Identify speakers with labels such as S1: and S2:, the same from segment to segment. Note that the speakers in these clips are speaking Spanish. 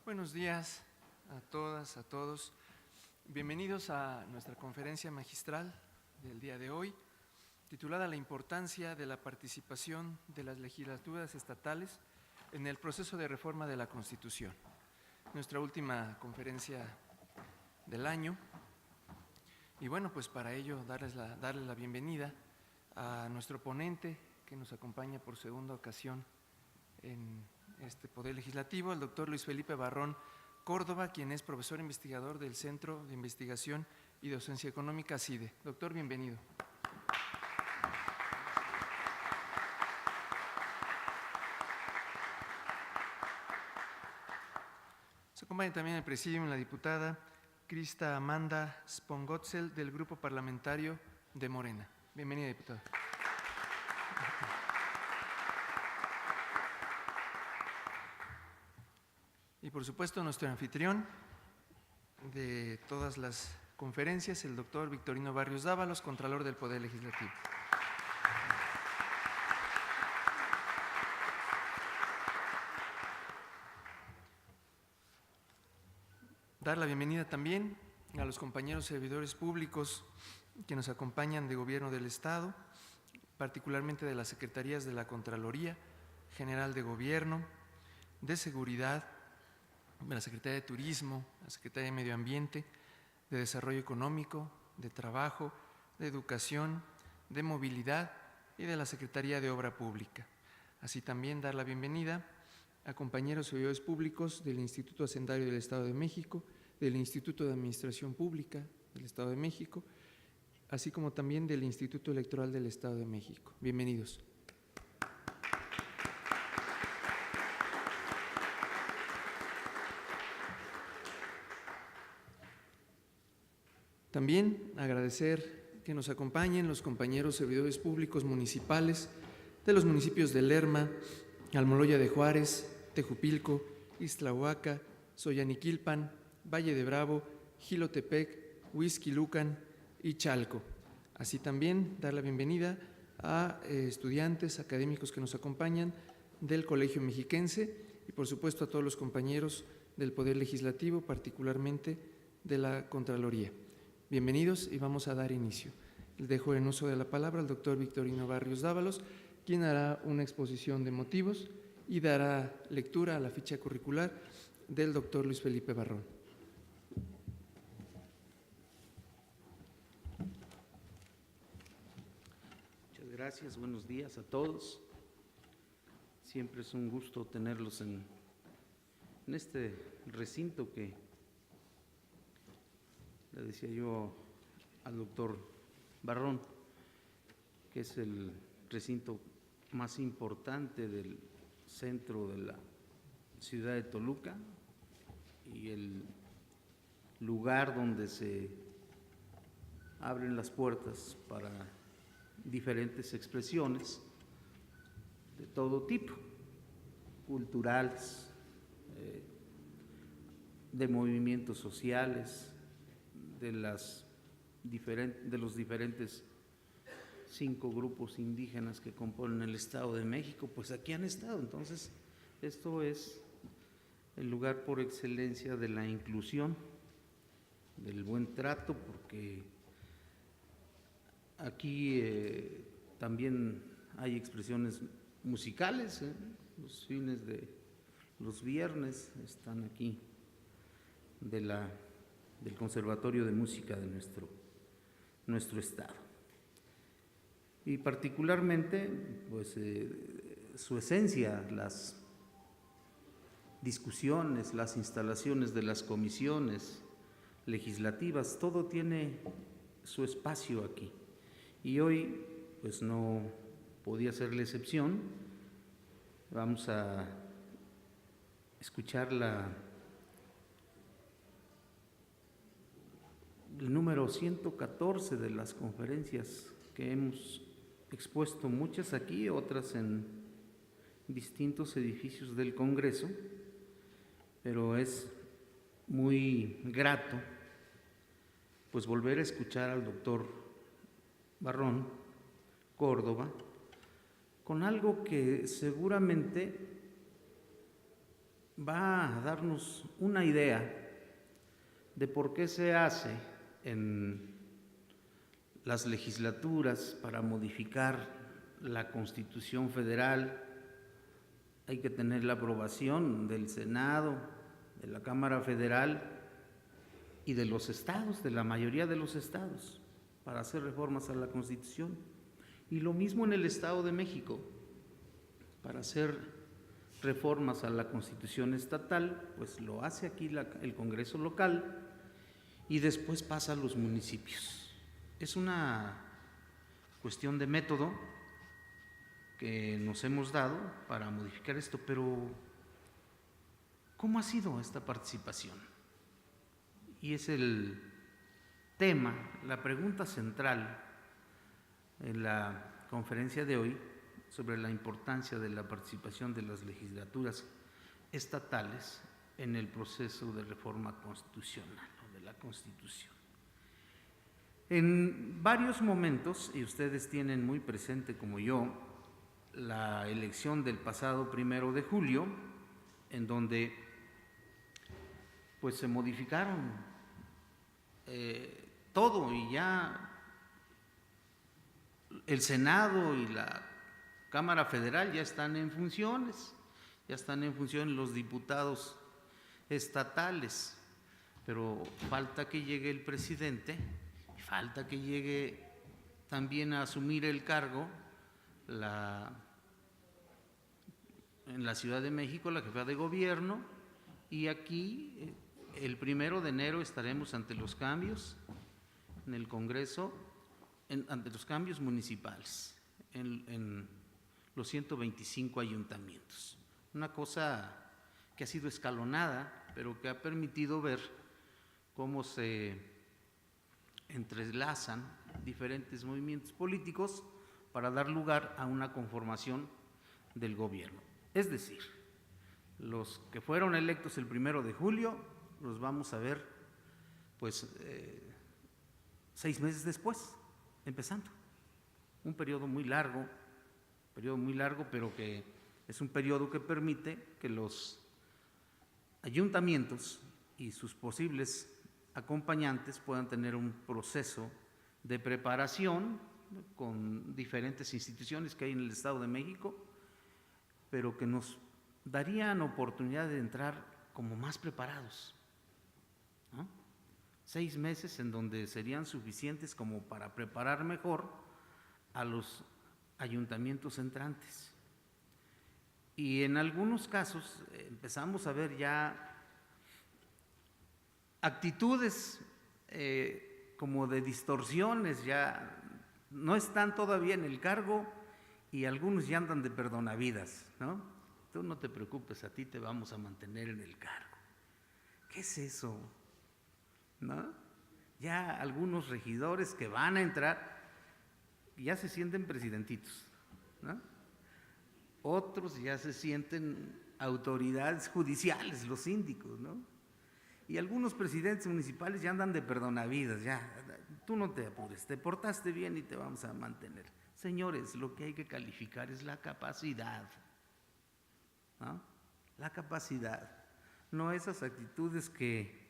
S1: Buenos días a todas, a todos. Bienvenidos a nuestra conferencia magistral del día de hoy, titulada La importancia de la participación de las legislaturas estatales en el proceso de reforma de la Constitución. Nuestra última conferencia del año. Y bueno, pues para ello darles la bienvenida a nuestro ponente que nos acompaña por segunda ocasión en este Poder Legislativo, el doctor Luis Felipe Barrón Córdoba, quien es profesor investigador del Centro de Investigación y Docencia Económica CIDE. Doctor, bienvenido. Se acompaña también en el presidium la diputada Crista Amanda Spongotzel del Grupo Parlamentario de Morena. Bienvenida, diputada. Y por supuesto nuestro anfitrión de todas las conferencias, el doctor Victorino Barrios Dávalos, Contralor del Poder Legislativo. Dar la bienvenida también a los compañeros servidores públicos que nos acompañan de Gobierno del Estado, particularmente de las Secretarías de la Contraloría General de Gobierno, de Seguridad, de la Secretaría de Turismo, la Secretaría de Medio Ambiente, de Desarrollo Económico, de Trabajo, de Educación, de Movilidad y de la Secretaría de Obra Pública. Así también dar la bienvenida a compañeros servidores públicos del Instituto Hacendario del Estado de México, del Instituto de Administración Pública del Estado de México, así como también del Instituto Electoral del Estado de México. Bienvenidos. También agradecer que nos acompañen los compañeros servidores públicos municipales de los municipios de Lerma, Almoloya de Juárez, Tejupilco, Ixtlahuaca, Soyaniquilpan, Valle de Bravo, Jilotepec, Huixquilucan y Chalco. Así también dar la bienvenida a estudiantes académicos que nos acompañan del Colegio Mexiquense y por supuesto a todos los compañeros del Poder Legislativo, particularmente de la Contraloría. Bienvenidos y vamos a dar inicio. Les dejo en uso de la palabra al doctor Victorino Barrios Dávalos, quien hará una exposición de motivos y dará lectura a la ficha curricular del doctor Luis Felipe Barrón.
S2: Muchas gracias, buenos días a todos. Siempre es un gusto tenerlos en este recinto que le decía yo al doctor Barrón, que es el recinto más importante del centro de la ciudad de Toluca y el lugar donde se abren las puertas para diferentes expresiones de todo tipo, culturales, de movimientos sociales, de los diferentes 5 grupos indígenas que componen el Estado de México, pues aquí han estado. Entonces, esto es el lugar por excelencia de la inclusión, del buen trato, porque aquí también hay expresiones musicales, los fines de los viernes están aquí del Conservatorio de Música de nuestro estado. Y particularmente, pues su esencia, las discusiones, las instalaciones de las comisiones legislativas, todo tiene su espacio aquí. Y hoy, pues no podía ser la excepción. Vamos a escuchar el número 114 de las conferencias que hemos expuesto, muchas aquí, otras en distintos edificios del Congreso, pero es muy grato pues volver a escuchar al doctor Barrón Córdoba con algo que seguramente va a darnos una idea de por qué se hace en las legislaturas para modificar la Constitución Federal. Hay que tener la aprobación del Senado, de la Cámara Federal y de los estados, de la mayoría de los estados, para hacer reformas a la Constitución. Y lo mismo en el Estado de México, para hacer reformas a la Constitución estatal, pues lo hace aquí el Congreso local y después pasa a los municipios. Es una cuestión de método que nos hemos dado para modificar esto, pero ¿cómo ha sido esta participación? Y es el tema, la pregunta central en la conferencia de hoy sobre la importancia de la participación de las legislaturas estatales en el proceso de reforma constitucional o de la Constitución. En varios momentos, y ustedes tienen muy presente como yo, la elección del pasado 1 de julio, en donde pues se modificaron todo y ya el Senado y la Cámara Federal ya están en funciones, ya están en función los diputados estatales, pero falta que llegue el presidente, falta que llegue también a asumir el cargo en la Ciudad de México, la jefa de gobierno, y aquí el 1 de enero estaremos ante los cambios en el Congreso, ante los cambios municipales, en los 125 ayuntamientos. Una cosa que ha sido escalonada, pero que ha permitido ver cómo se entrelazan diferentes movimientos políticos para dar lugar a una conformación del gobierno. Es decir, los que fueron electos el 1 de julio los vamos a ver pues 6 meses después, empezando. Un periodo muy largo, pero que es un periodo que permite que los ayuntamientos y sus posibles acompañantes puedan tener un proceso de preparación con diferentes instituciones que hay en el Estado de México, pero que nos darían oportunidad de entrar como más preparados, ¿no? 6 meses en donde serían suficientes como para preparar mejor a los ayuntamientos entrantes. Y en algunos casos empezamos a ver ya actitudes como de distorsiones, ya no están todavía en el cargo y algunos ya andan de perdonavidas, ¿no? Tú no te preocupes, a ti te vamos a mantener en el cargo. ¿Qué es eso? ¿No? Ya algunos regidores que van a entrar ya se sienten presidentitos, ¿no? Otros ya se sienten autoridades judiciales, los síndicos, ¿no? Y algunos presidentes municipales ya andan de perdonavidas, ya, tú no te apures, te portaste bien y te vamos a mantener. Señores, lo que hay que calificar es la capacidad, ¿no? La capacidad, no esas actitudes que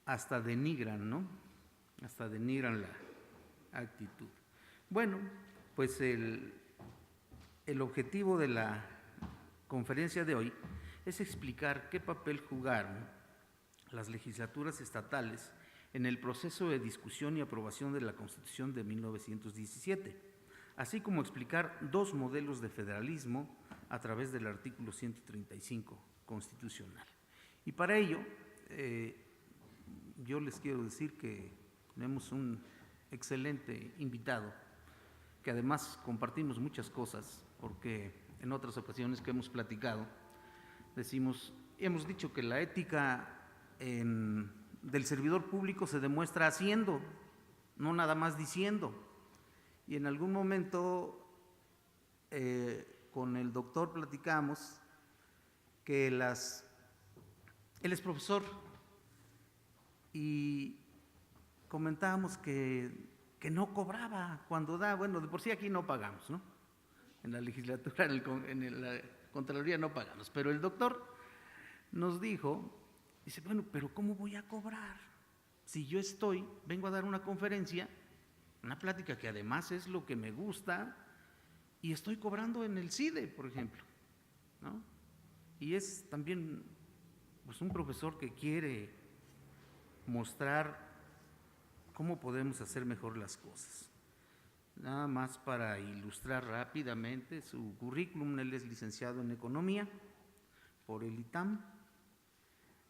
S2: hasta denigran, ¿no? Hasta denigran la actitud. Bueno, pues el objetivo de la conferencia de hoy es explicar qué papel jugaron las legislaturas estatales en el proceso de discusión y aprobación de la Constitución de 1917, así como explicar 2 modelos de federalismo a través del artículo 135 constitucional. Y para ello, yo les quiero decir que tenemos un excelente invitado, que además compartimos muchas cosas, porque en otras ocasiones que hemos platicado, hemos dicho que la ética del servidor público se demuestra haciendo, no nada más diciendo. Y en algún momento con el doctor platicamos que él es profesor y comentábamos que no cobraba cuando da, bueno, de por sí aquí no pagamos, ¿no? En la legislatura, en la Contraloría no pagamos, pero el doctor nos dijo, dice, bueno, pero ¿cómo voy a cobrar? Si yo vengo a dar una conferencia, una plática que además es lo que me gusta, y estoy cobrando en el CIDE, por ejemplo, ¿no? Y es también pues, un profesor que quiere mostrar cómo podemos hacer mejor las cosas. Nada más para ilustrar rápidamente su currículum: él es licenciado en Economía por el ITAM,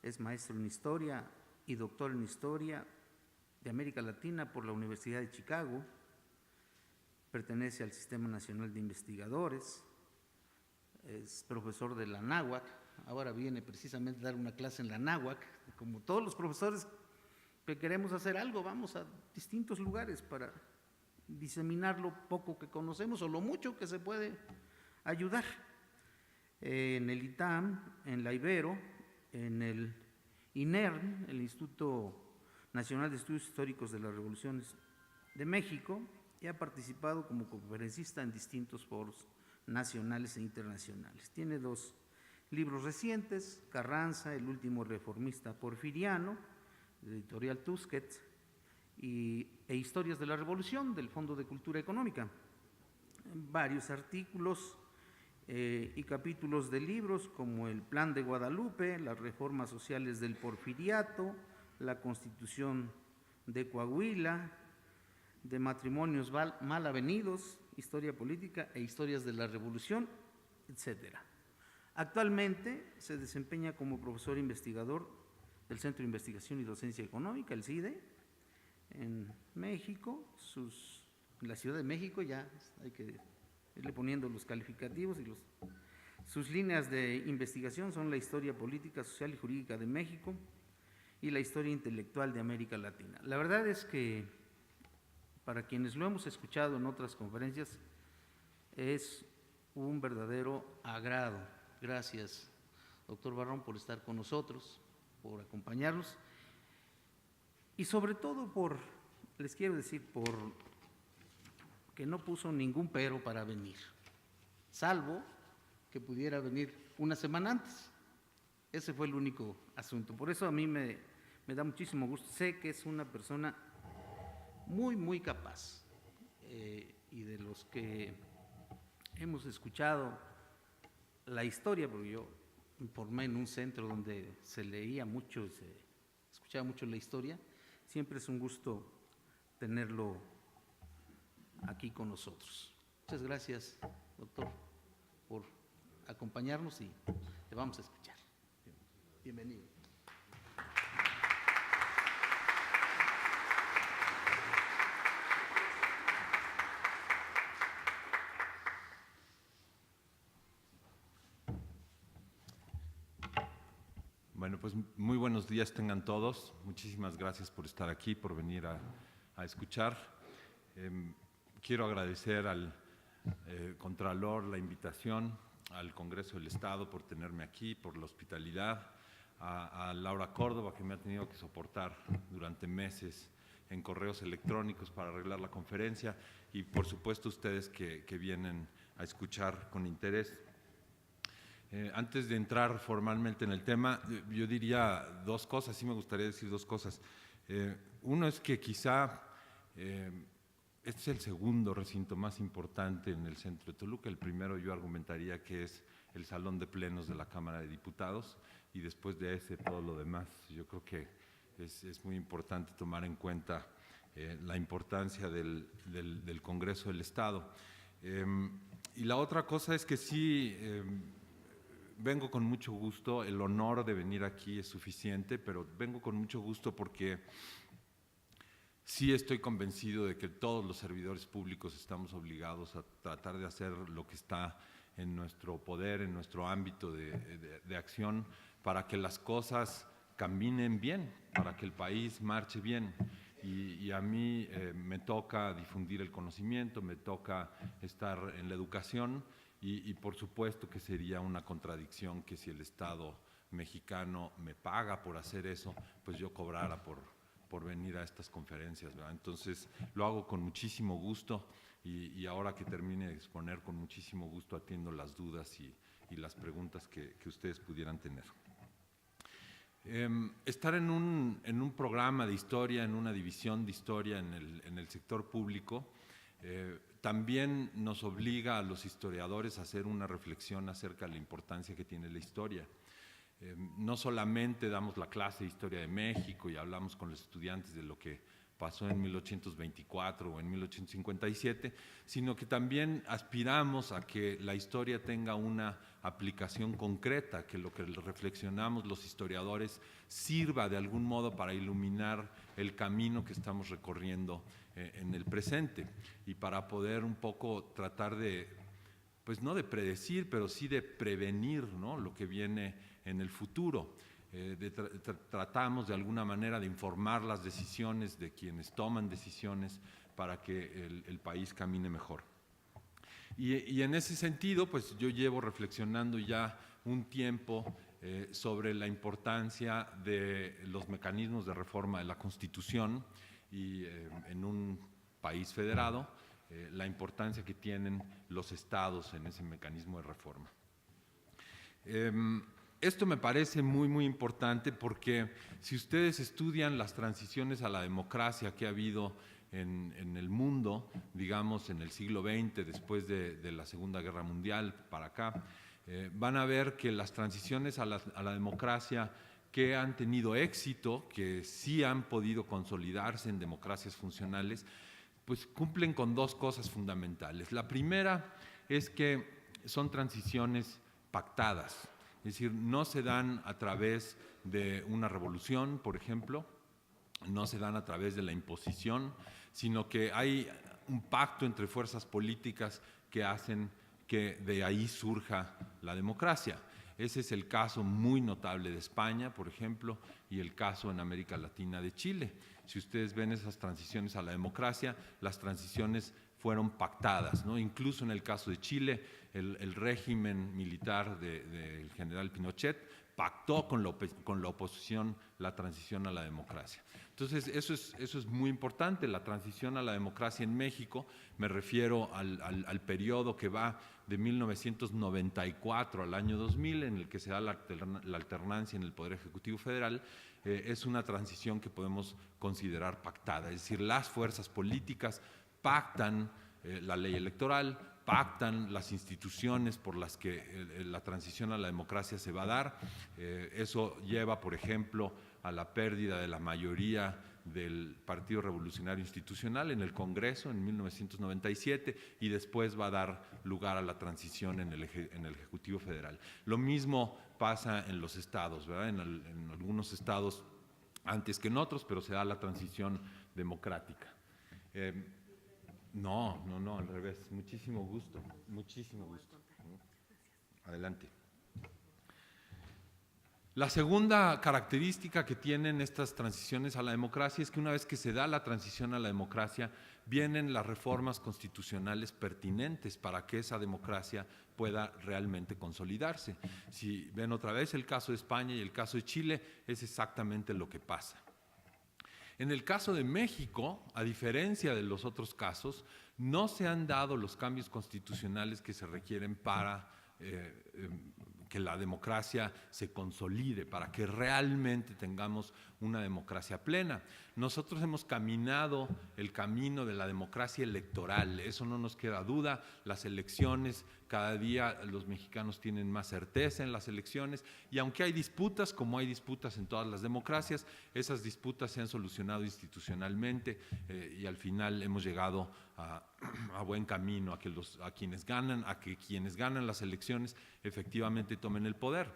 S2: es maestro en Historia y doctor en Historia de América Latina por la Universidad de Chicago, pertenece al Sistema Nacional de Investigadores, es profesor de la Anáhuac, ahora viene precisamente a dar una clase en la Anáhuac. Como todos los profesores que queremos hacer algo, vamos a distintos lugares para diseminar lo poco que conocemos o lo mucho que se puede ayudar. En el ITAM, en la Ibero, en el INERM, el Instituto Nacional de Estudios Históricos de las Revoluciones de México, y ha participado como conferencista en distintos foros nacionales e internacionales. Tiene 2 libros recientes: Carranza, el último reformista porfiriano, de editorial Tusquets, e Historias de la Revolución, del Fondo de Cultura Económica. Varios artículos y capítulos de libros como El Plan de Guadalupe, Las reformas sociales del porfiriato, La Constitución de Coahuila, De matrimonios mal avenidos, Historia política e Historias de la Revolución, etc. Actualmente se desempeña como profesor investigador del Centro de Investigación y Docencia Económica, el CIDE, en México, en la Ciudad de México. Ya hay que irle poniendo los calificativos, y sus líneas de investigación son la historia política, social y jurídica de México y la historia intelectual de América Latina. La verdad es que para quienes lo hemos escuchado en otras conferencias es un verdadero agrado. Gracias, doctor Barrón, por estar con nosotros, por acompañarnos y sobre todo les quiero decir, por que no puso ningún pero para venir, salvo que pudiera venir una semana antes. Ese fue el único asunto. Por eso a mí me da muchísimo gusto. Sé que es una persona muy, muy capaz, y de los que hemos escuchado la historia, porque yo me formé en un centro donde se leía mucho, se escuchaba mucho la historia. Siempre es un gusto tenerlo aquí con nosotros. Muchas gracias, doctor, por acompañarnos, y te vamos a escuchar. Bienvenido.
S3: Bueno, pues muy buenos días tengan todos. Muchísimas gracias por estar aquí, por venir a escuchar. Quiero agradecer al Contralor la invitación, al Congreso del Estado por tenerme aquí, por la hospitalidad, a Laura Córdoba, que me ha tenido que soportar durante meses en correos electrónicos para arreglar la conferencia, y por supuesto ustedes que vienen a escuchar con interés. Antes de entrar formalmente en el tema, yo diría 2 cosas, sí me gustaría decir 2 cosas. Uno es que quizá este es el segundo recinto más importante en el centro de Toluca. El primero yo argumentaría que es el Salón de Plenos de la Cámara de Diputados, y después de ese todo lo demás. Yo creo que es muy importante tomar en cuenta la importancia del Congreso del Estado. Y la otra cosa es que sí, vengo con mucho gusto. El honor de venir aquí es suficiente, pero vengo con mucho gusto porque sí estoy convencido de que todos los servidores públicos estamos obligados a tratar de hacer lo que está en nuestro poder, en nuestro ámbito de acción, para que las cosas caminen bien, para que el país marche bien. Y a mí me toca difundir el conocimiento, me toca estar en la educación, y por supuesto que sería una contradicción que si el Estado mexicano me paga por hacer eso, pues yo cobrara por venir a estas conferencias, ¿verdad? Entonces lo hago con muchísimo gusto, y ahora que termine de exponer, con muchísimo gusto atiendo las dudas y las preguntas que ustedes pudieran tener. Estar en un programa de historia, en una división de historia en el sector público, también nos obliga a los historiadores a hacer una reflexión acerca de la importancia que tiene la historia. No solamente damos la clase de Historia de México y hablamos con los estudiantes de lo que pasó en 1824 o en 1857, sino que también aspiramos a que la historia tenga una aplicación concreta, que lo que reflexionamos los historiadores sirva de algún modo para iluminar el camino que estamos recorriendo en el presente y para poder un poco tratar de, pues no de predecir, pero sí de prevenir, ¿no?, lo que viene en el futuro. Tratamos de alguna manera de informar las decisiones de quienes toman decisiones para que el país camine mejor. Y en ese sentido, pues yo llevo reflexionando ya un tiempo sobre la importancia de los mecanismos de reforma de la Constitución y en un país federado, la importancia que tienen los estados en ese mecanismo de reforma. Esto me parece muy, muy importante porque si ustedes estudian las transiciones a la democracia que ha habido en el mundo, digamos en el siglo XX, después de la Segunda Guerra Mundial para acá, van a ver que las transiciones a la democracia que han tenido éxito, que sí han podido consolidarse en democracias funcionales, pues cumplen con dos cosas fundamentales. La primera es que son transiciones pactadas. Es decir, no se dan a través de una revolución, por ejemplo, no se dan a través de la imposición, sino que hay un pacto entre fuerzas políticas que hacen que de ahí surja la democracia. Ese es el caso muy notable de España, por ejemplo, y el caso en América Latina de Chile. Si ustedes ven esas transiciones a la democracia, las transiciones fueron pactadas, ¿no? Incluso en el caso de Chile, el régimen militar del general Pinochet pactó con la oposición la transición a la democracia. Entonces, eso es muy importante, la transición a la democracia en México. Me refiero al periodo que va de 1994 al año 2000, en el que se da la alternancia en el Poder Ejecutivo Federal. Es una transición que podemos considerar pactada, es decir, las fuerzas políticas pactan la ley electoral, pactan las instituciones por las que la transición a la democracia se va a dar. Eso lleva, por ejemplo, a la pérdida de la mayoría del Partido Revolucionario Institucional en el Congreso en 1997 y después va a dar lugar a la transición en el Ejecutivo Federal. Lo mismo pasa en los estados, ¿verdad? En algunos estados antes que en otros, pero se da la transición democrática. No, al revés. Muchísimo gusto, muchísimo gusto. Adelante. La segunda característica que tienen estas transiciones a la democracia es que una vez que se da la transición a la democracia, vienen las reformas constitucionales pertinentes para que esa democracia pueda realmente consolidarse. Si ven otra vez el caso de España y el caso de Chile, es exactamente lo que pasa. En el caso de México, a diferencia de los otros casos, no se han dado los cambios constitucionales que se requieren para que la democracia se consolide, para que realmente tengamos una democracia plena. Nosotros hemos caminado el camino de la democracia electoral, eso no nos queda duda. Las elecciones, cada día los mexicanos tienen más certeza en las elecciones, y aunque hay disputas, como hay disputas en todas las democracias, esas disputas se han solucionado institucionalmente y al final hemos llegado a buen camino, a que quienes ganan las elecciones efectivamente tomen el poder.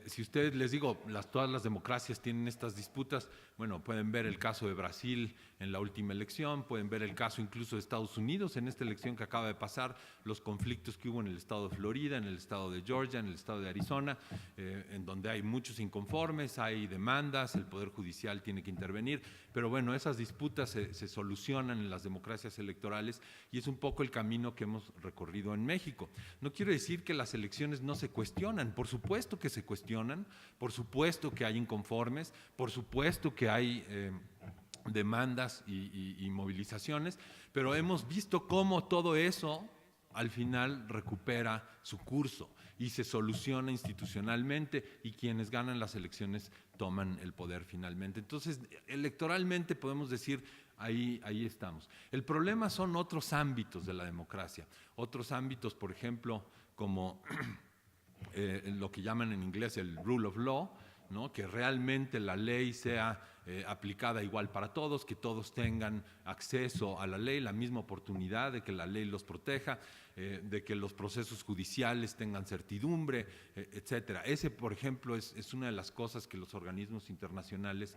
S3: Si ustedes les digo, todas las democracias tienen estas disputas, bueno, pueden ver el caso de Brasil en la última elección, pueden ver el caso incluso de Estados Unidos en esta elección que acaba de pasar, los conflictos que hubo en el estado de Florida, en el estado de Georgia, en el estado de Arizona, en donde hay muchos inconformes, hay demandas, el Poder Judicial tiene que intervenir, pero bueno, esas disputas se solucionan en las democracias electorales y es un poco el camino que hemos recorrido en México. No quiero decir que las elecciones no se cuestionan, por supuesto que se cuestionan, por supuesto que hay inconformes, por supuesto que hay demandas y movilizaciones, pero hemos visto cómo todo eso al final recupera su curso y se soluciona institucionalmente y quienes ganan las elecciones toman el poder finalmente. Entonces, electoralmente podemos decir, ahí estamos. El problema son otros ámbitos de la democracia, otros ámbitos, por ejemplo, como lo que llaman en inglés el rule of law, ¿no? Que realmente la ley sea aplicada igual para todos, que todos tengan acceso a la ley, la misma oportunidad de que la ley los proteja, de que los procesos judiciales tengan certidumbre, etcétera. Ese, por ejemplo, es una de las cosas que los organismos internacionales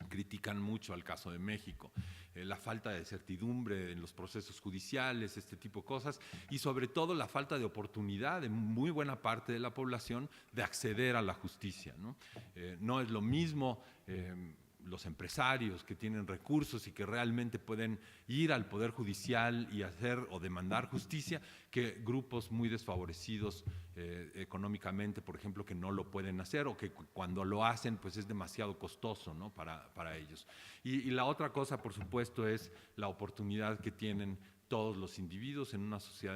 S3: critican mucho al caso de México, la falta de certidumbre en los procesos judiciales, este tipo de cosas, y sobre todo la falta de oportunidad de muy buena parte de la población de acceder a la justicia, ¿no? No es lo mismo los empresarios que tienen recursos y que realmente pueden ir al Poder Judicial y hacer o demandar justicia, que grupos muy desfavorecidos económicamente, por ejemplo, que no lo pueden hacer o que cuando lo hacen pues es demasiado costoso, ¿no? para ellos. Y la otra cosa, por supuesto, es la oportunidad que tienen todos los individuos en una sociedad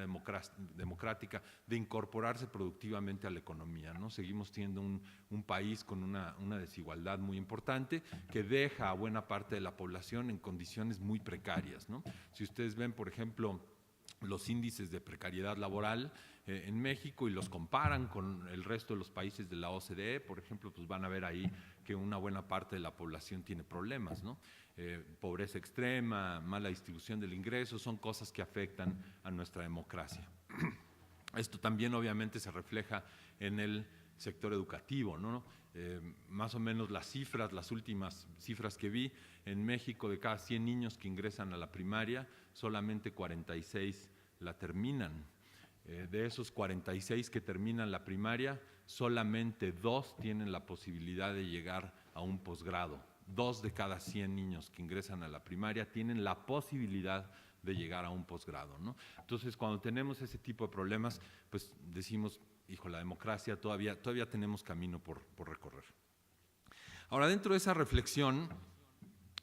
S3: democrática de incorporarse productivamente a la economía, ¿no? Seguimos teniendo un país con una desigualdad muy importante que deja a buena parte de la población en condiciones muy precarias, ¿no? Si ustedes ven, por ejemplo, los índices de precariedad laboral en México y los comparan con el resto de los países de la OCDE, por ejemplo, pues van a ver ahí que una buena parte de la población tiene problemas, ¿no? Pobreza extrema, mala distribución del ingreso, son cosas que afectan a nuestra democracia. Esto también obviamente se refleja en el sector educativo, ¿no? Más o menos las últimas cifras que vi, en México de cada 100 niños que ingresan a la primaria, solamente 46 la terminan. De esos 46 que terminan la primaria, solamente 2 tienen la posibilidad de llegar a un posgrado. 2 de cada 100 niños que ingresan a la primaria tienen la posibilidad de llegar a un posgrado, ¿no? Entonces, cuando tenemos ese tipo de problemas, pues decimos, hijo, la democracia todavía tenemos camino por recorrer. Ahora, dentro de esa reflexión,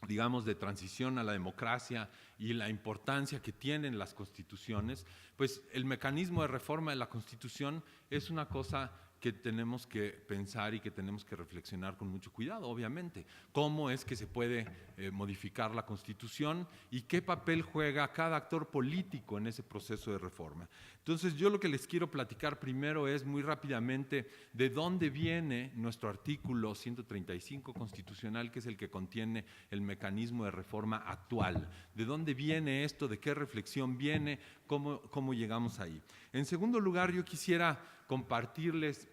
S3: digamos, de transición a la democracia y la importancia que tienen las constituciones, pues el mecanismo de reforma de la Constitución es una cosa que tenemos que pensar y que tenemos que reflexionar con mucho cuidado, obviamente. ¿Cómo es que se puede modificar la Constitución y qué papel juega cada actor político en ese proceso de reforma? Entonces, yo lo que les quiero platicar primero es muy rápidamente de dónde viene nuestro artículo 135 constitucional, que es el que contiene el mecanismo de reforma actual. ¿De dónde viene esto? ¿De qué reflexión viene? ¿Cómo llegamos ahí? En segundo lugar, yo quisiera compartirles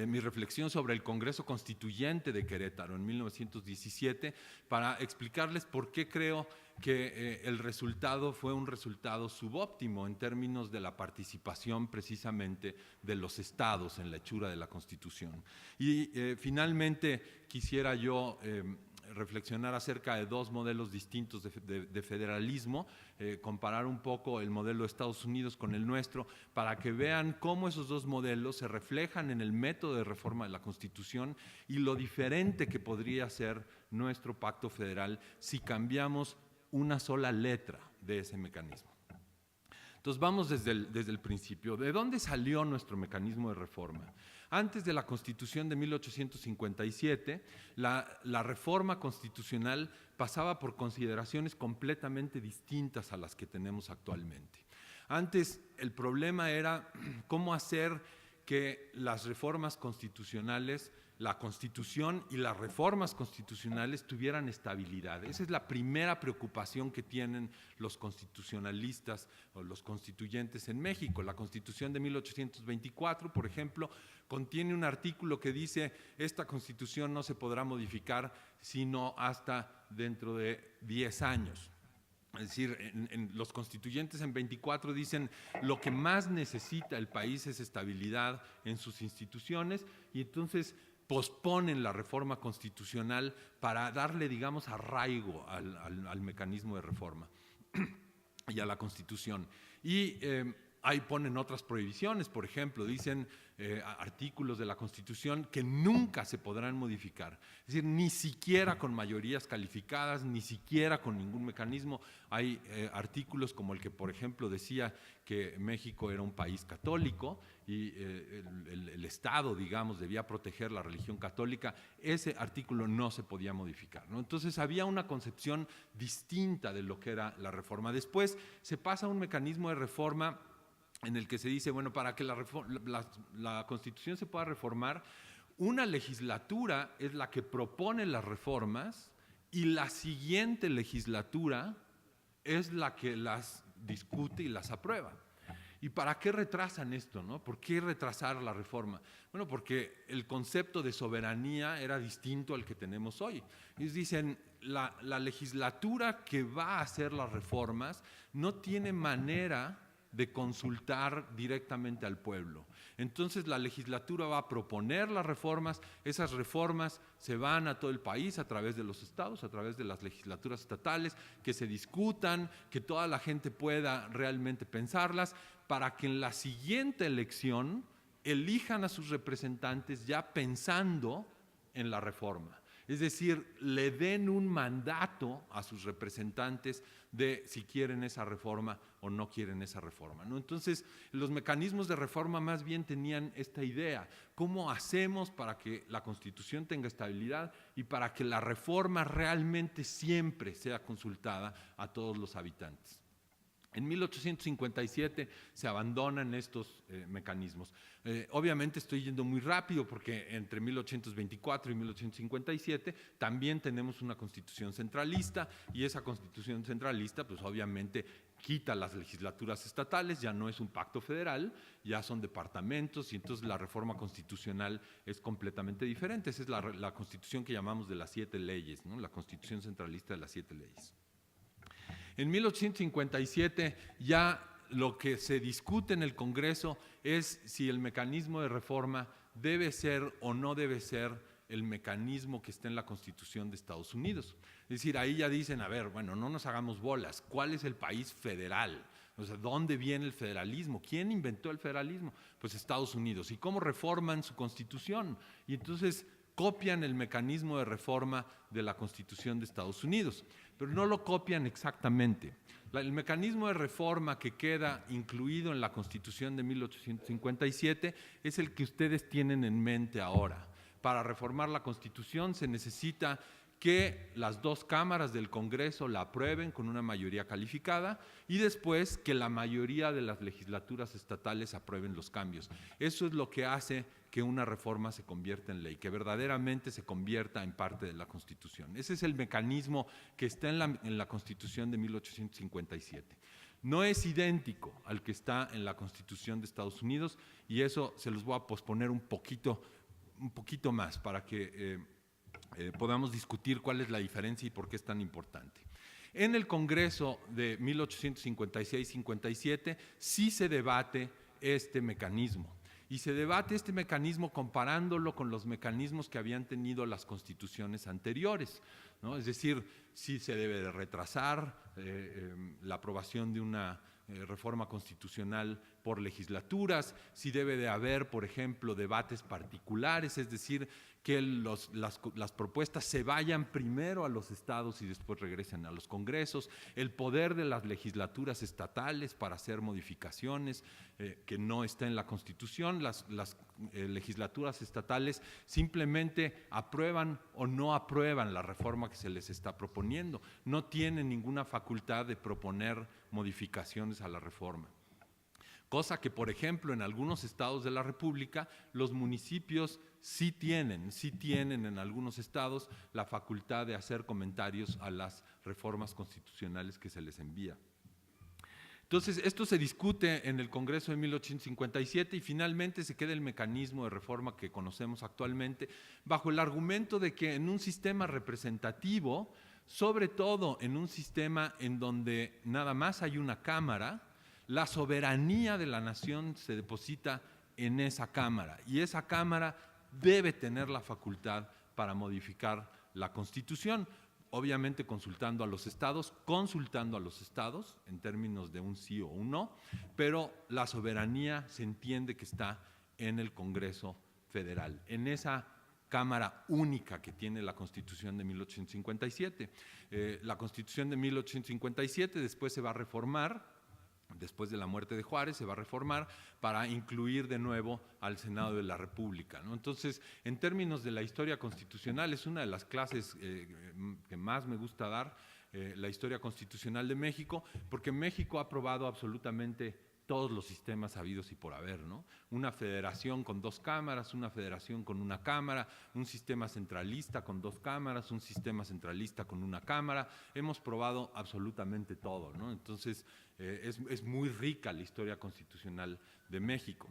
S3: mi reflexión sobre el Congreso Constituyente de Querétaro en 1917 para explicarles por qué creo que el resultado fue un resultado subóptimo en términos de la participación precisamente de los estados en la hechura de la Constitución. Y finalmente quisiera yo reflexionar acerca de 2 modelos distintos de federalismo, comparar un poco el modelo de Estados Unidos con el nuestro, para que vean cómo esos 2 modelos se reflejan en el método de reforma de la Constitución y lo diferente que podría ser nuestro pacto federal si cambiamos una sola letra de ese mecanismo. Entonces vamos desde el principio. ¿De dónde salió nuestro mecanismo de reforma? Antes de la Constitución de 1857, la reforma constitucional pasaba por consideraciones completamente distintas a las que tenemos actualmente. Antes el problema era cómo hacer que las reformas constitucionales, la Constitución y las reformas constitucionales tuvieran estabilidad. Esa es la primera preocupación que tienen los constitucionalistas o los constituyentes en México. La Constitución de 1824, por ejemplo, contiene un artículo que dice: esta Constitución no se podrá modificar sino hasta dentro de 10 años. Es decir, los constituyentes en 24 dicen lo que más necesita el país es estabilidad en sus instituciones, y entonces posponen la reforma constitucional para darle, digamos, arraigo al mecanismo de reforma y a la Constitución. Y Ahí ponen otras prohibiciones, por ejemplo, dicen artículos de la Constitución que nunca se podrán modificar. Es decir, ni siquiera con mayorías calificadas, ni siquiera con ningún mecanismo. Hay artículos como el que, por ejemplo, decía que México era un país católico y el Estado, digamos, debía proteger la religión católica. Ese artículo no se podía modificar, ¿no? Entonces había una concepción distinta de lo que era la reforma. Después se pasa a un mecanismo de reforma en el que se dice, bueno, para que la Constitución se pueda reformar, una legislatura es la que propone las reformas y la siguiente legislatura es la que las discute y las aprueba. ¿Y para qué retrasan esto, no? ¿Por qué retrasar la reforma? Bueno, porque el concepto de soberanía era distinto al que tenemos hoy. Ellos dicen, la legislatura que va a hacer las reformas no tiene manera de consultar directamente al pueblo. Entonces la legislatura va a proponer las reformas, esas reformas se van a todo el país a través de los estados, a través de las legislaturas estatales, que se discutan, que toda la gente pueda realmente pensarlas, para que en la siguiente elección elijan a sus representantes ya pensando en la reforma. Es decir, le den un mandato a sus representantes de si quieren esa reforma o no quieren esa reforma, ¿no? Entonces, los mecanismos de reforma más bien tenían esta idea: ¿cómo hacemos para que la Constitución tenga estabilidad y para que la reforma realmente siempre sea consultada a todos los habitantes? En 1857 se abandonan estos mecanismos. Obviamente estoy yendo muy rápido porque entre 1824 y 1857 también tenemos una constitución centralista, y esa constitución centralista pues obviamente quita las legislaturas estatales, ya no es un pacto federal, ya son departamentos, y entonces la reforma constitucional es completamente diferente. Esa es la constitución que llamamos de las 7 leyes, ¿no? La constitución centralista de las 7 leyes. En 1857 ya lo que se discute en el Congreso es si el mecanismo de reforma debe ser o no debe ser el mecanismo que está en la Constitución de Estados Unidos. Es decir, ahí ya dicen, a ver, bueno, no nos hagamos bolas, ¿cuál es el país federal? O sea, ¿dónde viene el federalismo? ¿Quién inventó el federalismo? Pues Estados Unidos. ¿Y cómo reforman su Constitución? Y entonces copian el mecanismo de reforma de la Constitución de Estados Unidos, pero no lo copian exactamente. El mecanismo de reforma que queda incluido en la Constitución de 1857 es el que ustedes tienen en mente ahora. Para reformar la Constitución se necesita que las 2 cámaras del Congreso la aprueben con una mayoría calificada y después que la mayoría de las legislaturas estatales aprueben los cambios. Eso es lo que hace que una reforma se convierta en ley, que verdaderamente se convierta en parte de la Constitución. Ese es el mecanismo que está en la Constitución de 1857. No es idéntico al que está en la Constitución de Estados Unidos, y eso se los voy a posponer un poquito más para que podamos discutir cuál es la diferencia y por qué es tan importante. En el Congreso de 1856-57 sí se debate este mecanismo, y se debate este mecanismo comparándolo con los mecanismos que habían tenido las constituciones anteriores, ¿no? Es decir, si se debe de retrasar la aprobación de una reforma constitucional por legislaturas, si debe de haber, por ejemplo, debates particulares, es decir, que las propuestas se vayan primero a los estados y después regresen a los congresos, el poder de las legislaturas estatales para hacer modificaciones que no está en la Constitución. Las legislaturas estatales simplemente aprueban o no aprueban la reforma que se les está proponiendo, no tienen ninguna facultad de proponer modificaciones a la reforma. Cosa que, por ejemplo, en algunos estados de la República, los municipios sí tienen en algunos estados la facultad de hacer comentarios a las reformas constitucionales que se les envía. Entonces, esto se discute en el Congreso de 1857 y finalmente se queda el mecanismo de reforma que conocemos actualmente, bajo el argumento de que en un sistema representativo, sobre todo en un sistema en donde nada más hay una Cámara, la soberanía de la nación se deposita en esa Cámara, y esa Cámara debe tener la facultad para modificar la Constitución. obviamente consultando a los estados en términos de un sí o un no, pero la soberanía se entiende que está en el Congreso Federal, en esa Cámara única que tiene la Constitución de 1857. La Constitución de 1857 después se va a reformar, después de la muerte de Juárez, se va a reformar para incluir de nuevo al Senado de la República, ¿no? Entonces, en términos de la historia constitucional, es una de las clases que más me gusta dar, la historia constitucional de México, porque México ha aprobado absolutamente todos los sistemas habidos y por haber, ¿no? Una federación con 2 cámaras, una federación con 1 cámara, un sistema centralista con 2 cámaras, un sistema centralista con 1 cámara. Hemos probado absolutamente todo, ¿no? Entonces, es muy rica la historia constitucional de México.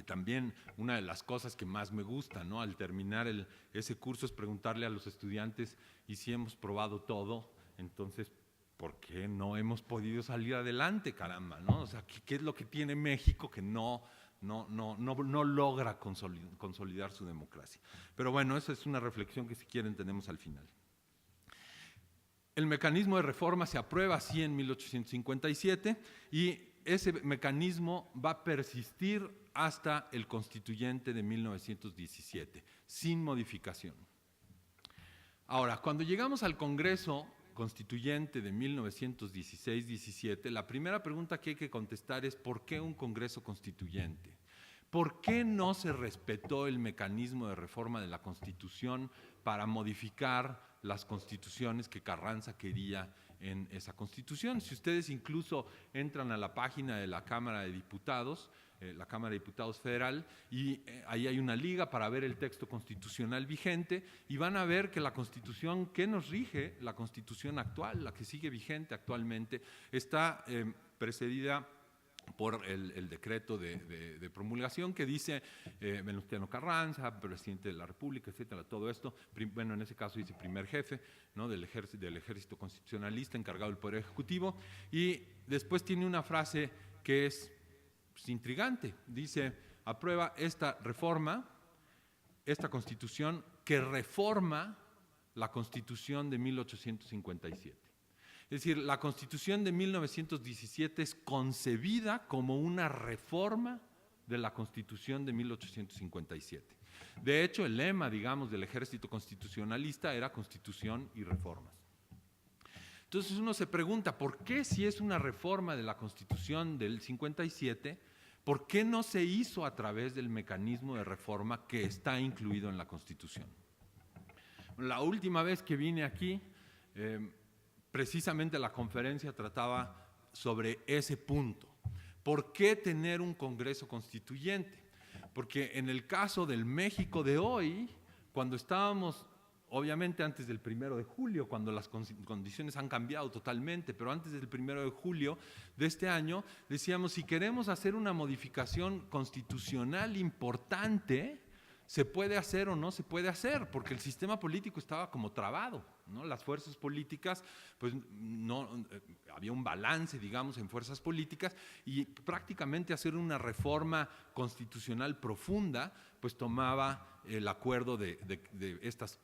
S3: También una de las cosas que más me gusta, ¿no?, al terminar ese curso es preguntarle a los estudiantes, y si hemos probado todo, entonces, ¿por qué no hemos podido salir adelante, caramba, ¿no? O sea, ¿qué es lo que tiene México que no logra consolidar su democracia? Pero bueno, esa es una reflexión que, si quieren, tenemos al final. El mecanismo de reforma se aprueba así en 1857 y ese mecanismo va a persistir hasta el Constituyente de 1917, sin modificación. Ahora, cuando llegamos al Congreso Constituyente de 1916-17, la primera pregunta que hay que contestar es: ¿por qué un Congreso Constituyente? ¿Por qué no se respetó el mecanismo de reforma de la Constitución para modificar las constituciones que Carranza quería en esa Constitución? Si ustedes incluso entran a la página de la Cámara de Diputados, la Cámara de Diputados Federal, y ahí hay una liga para ver el texto constitucional vigente, y van a ver que la Constitución que nos rige, la Constitución actual, la que sigue vigente actualmente, está precedida por el decreto de promulgación que dice Venustiano Carranza, presidente de la República, etcétera, todo esto. Bueno, en ese caso dice primer jefe, ¿no?, del ejército constitucionalista encargado del Poder Ejecutivo, y después tiene una frase que es intrigante. Dice: aprueba esta reforma, esta Constitución que reforma la Constitución de 1857. Es decir, la Constitución de 1917 es concebida como una reforma de la Constitución de 1857. De hecho, el lema, digamos, del ejército constitucionalista era Constitución y reformas. Entonces uno se pregunta, ¿por qué, si es una reforma de la Constitución del 57, por qué no se hizo a través del mecanismo de reforma que está incluido en la Constitución? La última vez que vine aquí, precisamente la conferencia trataba sobre ese punto. ¿Por qué tener un Congreso Constituyente? Porque en el caso del México de hoy, cuando estábamos, obviamente antes del 1 de julio, cuando las condiciones han cambiado totalmente, pero antes del 1 de julio de este año, decíamos, si queremos hacer una modificación constitucional importante, ¿se puede hacer o no se puede hacer? Porque el sistema político estaba como trabado, ¿no? Las fuerzas políticas, pues no, había un balance, digamos, en fuerzas políticas, y prácticamente hacer una reforma constitucional profunda, pues tomaba el acuerdo de estas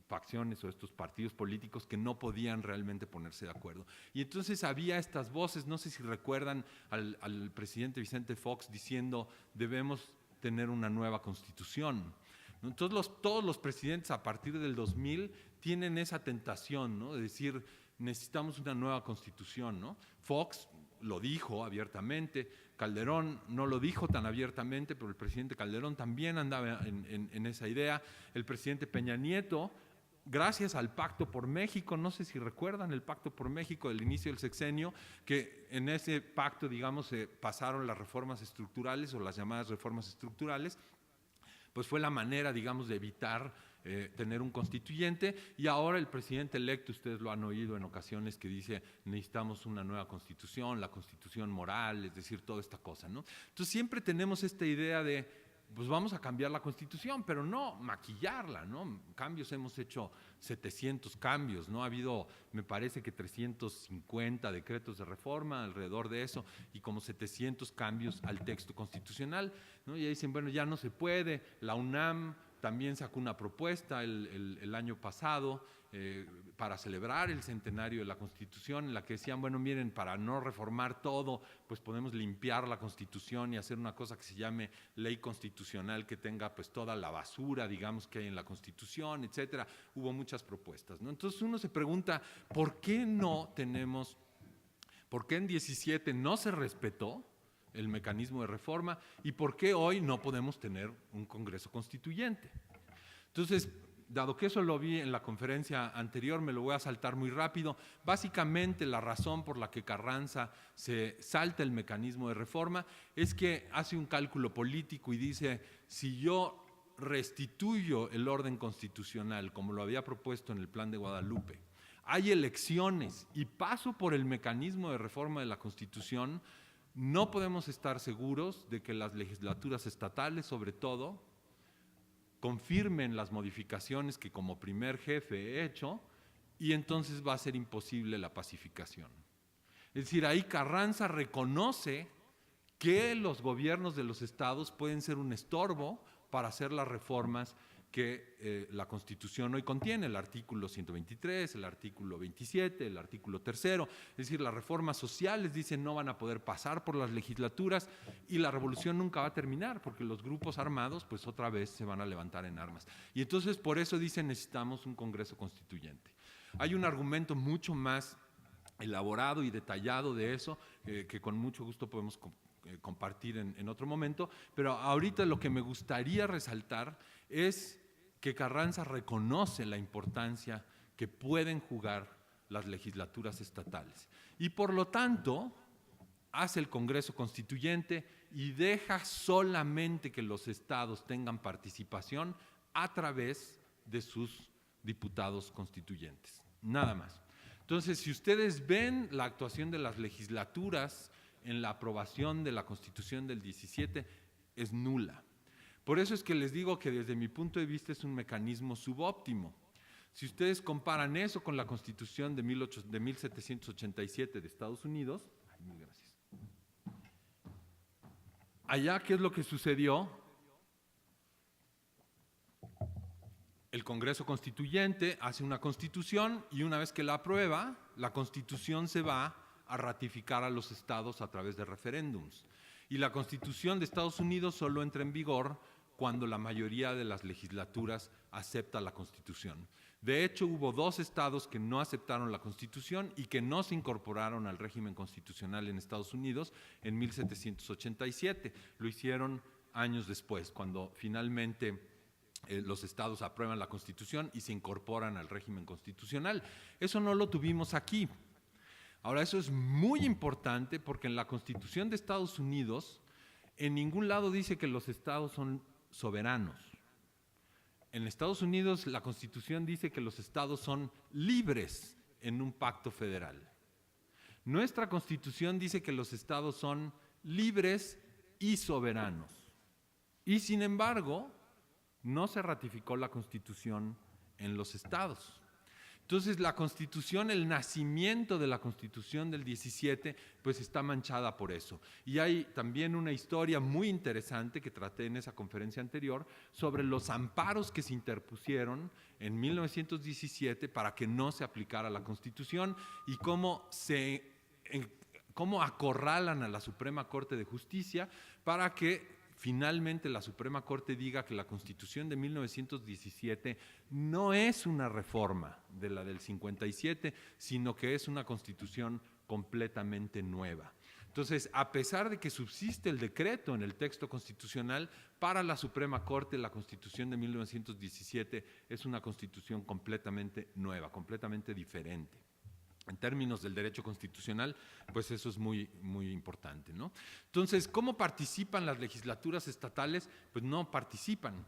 S3: facciones o estos partidos políticos que no podían realmente ponerse de acuerdo. Y entonces había estas voces, no sé si recuerdan al presidente Vicente Fox diciendo: debemos tener una nueva Constitución. Entonces todos los presidentes a partir del 2000 tienen esa tentación, ¿no?, de decir, necesitamos una nueva Constitución, ¿no? Fox lo dijo abiertamente, Calderón no lo dijo tan abiertamente, pero el presidente Calderón también andaba en esa idea. El presidente Peña Nieto, gracias al Pacto por México, no sé si recuerdan el Pacto por México del inicio del sexenio, que en ese pacto, digamos, se pasaron las reformas estructurales o las llamadas reformas estructurales, pues fue la manera, digamos, de evitar tener un constituyente. Y ahora el presidente electo, ustedes lo han oído en ocasiones, que dice: necesitamos una nueva constitución, la constitución moral, es decir, toda esta cosa, ¿no? Entonces siempre tenemos esta idea de, pues vamos a cambiar la Constitución, pero no maquillarla, ¿no? Cambios, hemos hecho 700 cambios, ¿no? Ha habido, me parece que 350 decretos de reforma, alrededor de eso, y como 700 cambios al texto constitucional, ¿no? Y dicen, bueno, ya no se puede. La UNAM también sacó una propuesta el año pasado para celebrar el centenario de la Constitución, en la que decían, bueno, miren, para no reformar todo, pues podemos limpiar la Constitución y hacer una cosa que se llame ley constitucional que tenga pues toda la basura, digamos, que hay en la Constitución, etcétera. Hubo muchas propuestas, ¿no? Entonces uno se pregunta, ¿por qué en 17 no se respetó el mecanismo de reforma y por qué hoy no podemos tener un Congreso Constituyente? Entonces, dado que eso lo vi en la conferencia anterior, me lo voy a saltar muy rápido. Básicamente, la razón por la que Carranza se salta el mecanismo de reforma es que hace un cálculo político y dice, si yo restituyo el orden constitucional, como lo había propuesto en el Plan de Guadalupe, hay elecciones y paso por el mecanismo de reforma de la Constitución, no podemos estar seguros de que las legislaturas estatales, sobre todo, confirmen las modificaciones que como primer jefe he hecho y entonces va a ser imposible la pacificación. Es decir, ahí Carranza reconoce que los gobiernos de los estados pueden ser un estorbo para hacer las reformas que la Constitución hoy contiene, el artículo 123, el artículo 27, el artículo 3. Es decir, las reformas sociales, dicen, no van a poder pasar por las legislaturas y la revolución nunca va a terminar porque los grupos armados pues otra vez se van a levantar en armas. Y entonces por eso dicen necesitamos un Congreso Constituyente. Hay un argumento mucho más elaborado y detallado de eso que con mucho gusto podemos compartir en otro momento, pero ahorita lo que me gustaría resaltar es que Carranza reconoce la importancia que pueden jugar las legislaturas estatales y por lo tanto hace el Congreso Constituyente y deja solamente que los estados tengan participación a través de sus diputados constituyentes, nada más. Entonces, si ustedes ven la actuación de las legislaturas en la aprobación de la Constitución del 17, es nula. Por eso es que les digo que desde mi punto de vista es un mecanismo subóptimo. Si ustedes comparan eso con la Constitución de 1787 de Estados Unidos, mil gracias. Allá, ¿qué es lo que sucedió? El Congreso Constituyente hace una Constitución y una vez que la aprueba, la Constitución se va a ratificar a los estados a través de referéndums. Y la Constitución de Estados Unidos solo entra en vigor cuando la mayoría de las legislaturas acepta la Constitución. De hecho, hubo 2 estados que no aceptaron la Constitución y que no se incorporaron al régimen constitucional en Estados Unidos en 1787. Lo hicieron años después, cuando finalmente los estados aprueban la Constitución y se incorporan al régimen constitucional. Eso no lo tuvimos aquí. Ahora, eso es muy importante porque en la Constitución de Estados Unidos en ningún lado dice que los estados son soberanos. En Estados Unidos la Constitución dice que los estados son libres en un pacto federal. Nuestra Constitución dice que los estados son libres y soberanos. Y sin embargo, no se ratificó la Constitución en los estados. Entonces la Constitución, el nacimiento de la Constitución del 17, pues está manchada por eso. Y hay también una historia muy interesante que traté en esa conferencia anterior sobre los amparos que se interpusieron en 1917 para que no se aplicara la Constitución y cómo acorralan a la Suprema Corte de Justicia para que finalmente la Suprema Corte diga que la Constitución de 1917 no es una reforma de la del 57, sino que es una Constitución completamente nueva. Entonces, a pesar de que subsiste el decreto en el texto constitucional, para la Suprema Corte la Constitución de 1917 es una Constitución completamente nueva, completamente diferente. En términos del derecho constitucional, pues eso es muy, muy importante, ¿no? Entonces, ¿cómo participan las legislaturas estatales? Pues no participan.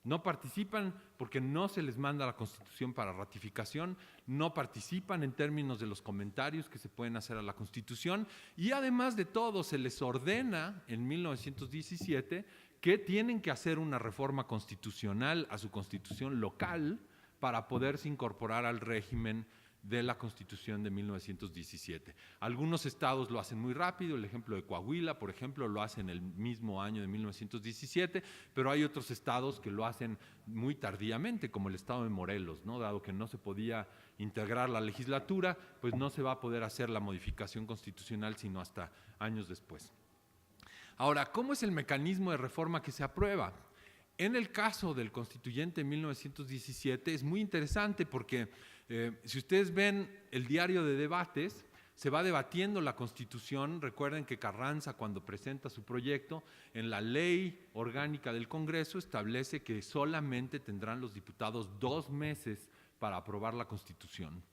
S3: No participan porque no se les manda la Constitución para ratificación, no participan en términos de los comentarios que se pueden hacer a la Constitución y además de todo se les ordena en 1917 que tienen que hacer una reforma constitucional a su Constitución local para poderse incorporar al régimen de la Constitución de 1917. Algunos estados lo hacen muy rápido, el ejemplo de Coahuila, por ejemplo, lo hacen el mismo año de 1917, pero hay otros estados que lo hacen muy tardíamente, como el estado de Morelos, ¿no? Dado que no se podía integrar la legislatura, pues no se va a poder hacer la modificación constitucional sino hasta años después. Ahora, ¿cómo es el mecanismo de reforma que se aprueba? En el caso del constituyente de 1917 es muy interesante porque si ustedes ven el diario de debates, se va debatiendo la Constitución. Recuerden que Carranza, cuando presenta su proyecto, en la ley orgánica del Congreso establece que solamente tendrán los diputados 2 meses para aprobar la Constitución.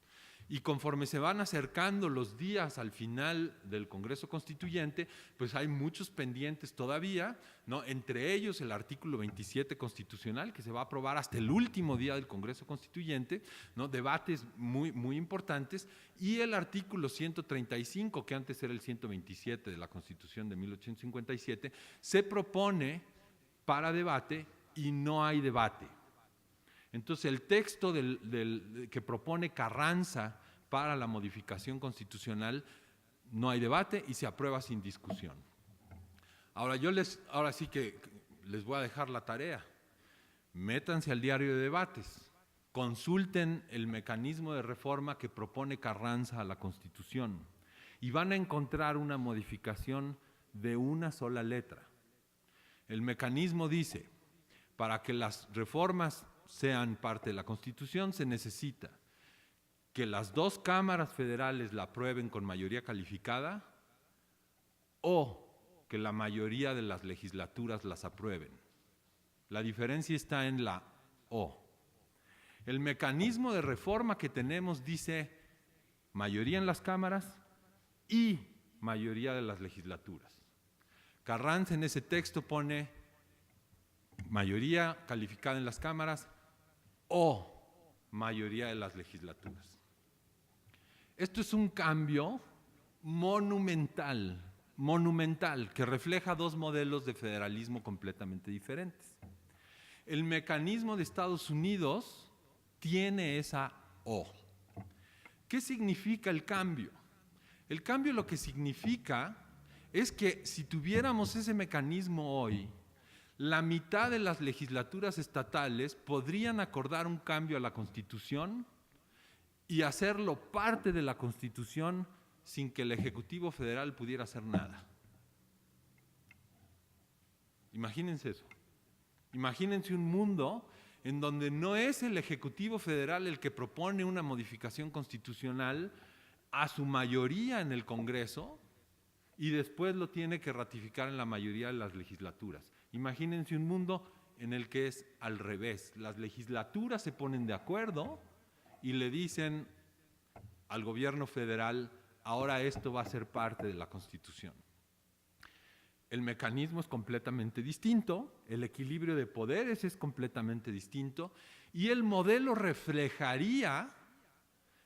S3: Y conforme se van acercando los días al final del Congreso Constituyente, pues hay muchos pendientes todavía, ¿no? Entre ellos el artículo 27 constitucional, que se va a aprobar hasta el último día del Congreso Constituyente, ¿no? Debates muy, muy importantes, y el artículo 135, que antes era el 127 de la Constitución de 1857, se propone para debate y no hay debate. Entonces, el texto que propone Carranza para la modificación constitucional, no hay debate y se aprueba sin discusión. Ahora sí que les voy a dejar la tarea. Métanse al diario de debates, consulten el mecanismo de reforma que propone Carranza a la Constitución y van a encontrar una modificación de una sola letra. El mecanismo dice, para que las reformas sean parte de la Constitución, se necesita que las 2 cámaras federales la aprueben con mayoría calificada o que la mayoría de las legislaturas las aprueben. La diferencia está en la O. El mecanismo de reforma que tenemos dice mayoría en las cámaras y mayoría de las legislaturas. Carranza en ese texto pone mayoría calificada en las cámaras o mayoría de las legislaturas. Esto es un cambio monumental, que refleja 2 modelos de federalismo completamente diferentes. El mecanismo de Estados Unidos tiene esa O. ¿Qué significa el cambio? El cambio lo que significa es que si tuviéramos ese mecanismo hoy, la mitad de las legislaturas estatales podrían acordar un cambio a la Constitución y hacerlo parte de la Constitución sin que el Ejecutivo Federal pudiera hacer nada. Imagínense eso. Imagínense un mundo en donde no es el Ejecutivo Federal el que propone una modificación constitucional a su mayoría en el Congreso y después lo tiene que ratificar en la mayoría de las legislaturas. Imagínense un mundo en el que es al revés. Las legislaturas se ponen de acuerdo y le dicen al gobierno federal, ahora esto va a ser parte de la Constitución. El mecanismo es completamente distinto, el equilibrio de poderes es completamente distinto y el modelo reflejaría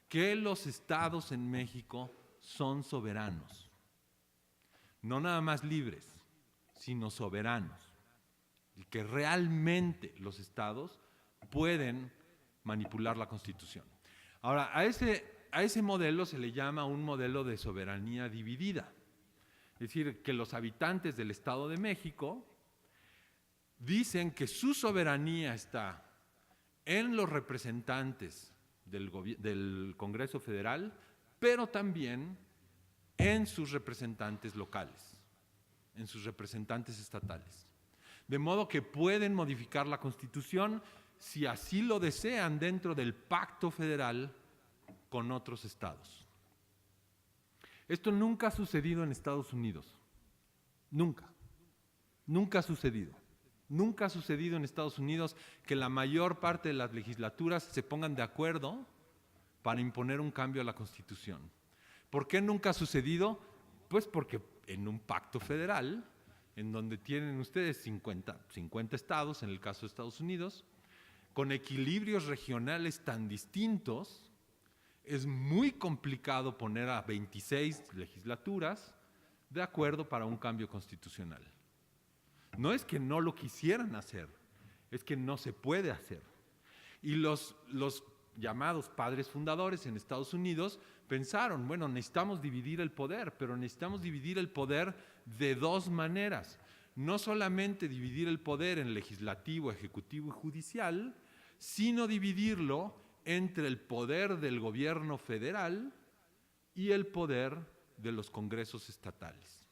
S3: que los estados en México son soberanos. No nada más libres, sino soberanos. Y que realmente los estados pueden manipular la Constitución. Ahora, a ese modelo se le llama un modelo de soberanía dividida. Es decir, que los habitantes del Estado de México dicen que su soberanía está en los representantes del Congreso Federal, pero también en sus representantes locales, en sus representantes estatales. De modo que pueden modificar la Constitución si así lo desean dentro del pacto federal con otros estados. Esto nunca ha sucedido en Estados Unidos. Nunca. Nunca ha sucedido. Nunca ha sucedido en Estados Unidos que la mayor parte de las legislaturas se pongan de acuerdo para imponer un cambio a la Constitución. ¿Por qué nunca ha sucedido? Pues porque en un pacto federal, en donde tienen ustedes 50 estados, en el caso de Estados Unidos, con equilibrios regionales tan distintos, es muy complicado poner a 26 legislaturas de acuerdo para un cambio constitucional. No es que no lo quisieran hacer, es que no se puede hacer. Y los llamados padres fundadores en Estados Unidos pensaron, bueno, necesitamos dividir el poder, pero necesitamos dividir el poder de dos maneras. No solamente dividir el poder en legislativo, ejecutivo y judicial, sino dividirlo entre el poder del gobierno federal y el poder de los congresos estatales.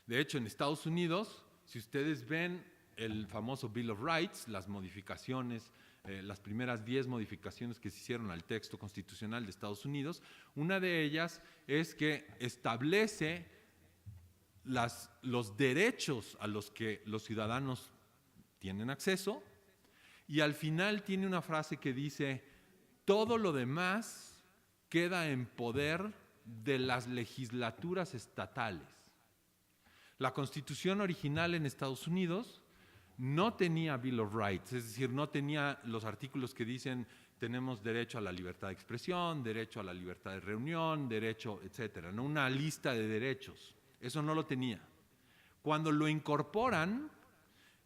S3: De hecho, en Estados Unidos, si ustedes ven el famoso Bill of Rights, las modificaciones, las primeras 10 modificaciones que se hicieron al texto constitucional de Estados Unidos, una de ellas es que establece los derechos a los que los ciudadanos tienen acceso, y al final tiene una frase que dice: todo lo demás queda en poder de las legislaturas estatales. La Constitución original en Estados Unidos no tenía Bill of Rights, es decir, no tenía los artículos que dicen tenemos derecho a la libertad de expresión, derecho a la libertad de reunión, derecho, etcétera, no una lista de derechos. Eso no lo tenía. Cuando lo incorporan,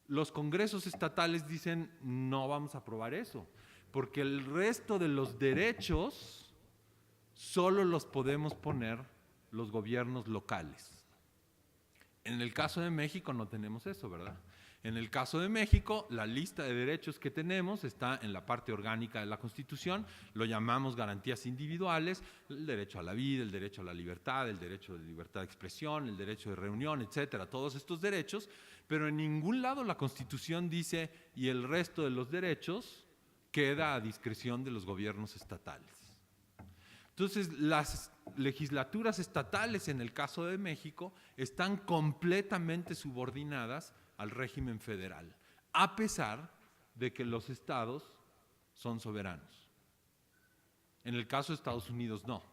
S3: los congresos estatales dicen no vamos a aprobar eso, porque el resto de los derechos solo los podemos poner los gobiernos locales. En el caso de México no tenemos eso, ¿verdad? En el caso de México, la lista de derechos que tenemos está en la parte orgánica de la Constitución, lo llamamos garantías individuales, el derecho a la vida, el derecho a la libertad, el derecho de libertad de expresión, el derecho de reunión, etcétera, todos estos derechos, pero en ningún lado la Constitución dice y el resto de los derechos queda a discreción de los gobiernos estatales. Entonces, las legislaturas estatales en el caso de México están completamente subordinadas al régimen federal, a pesar de que los estados son soberanos. En el caso de Estados Unidos no.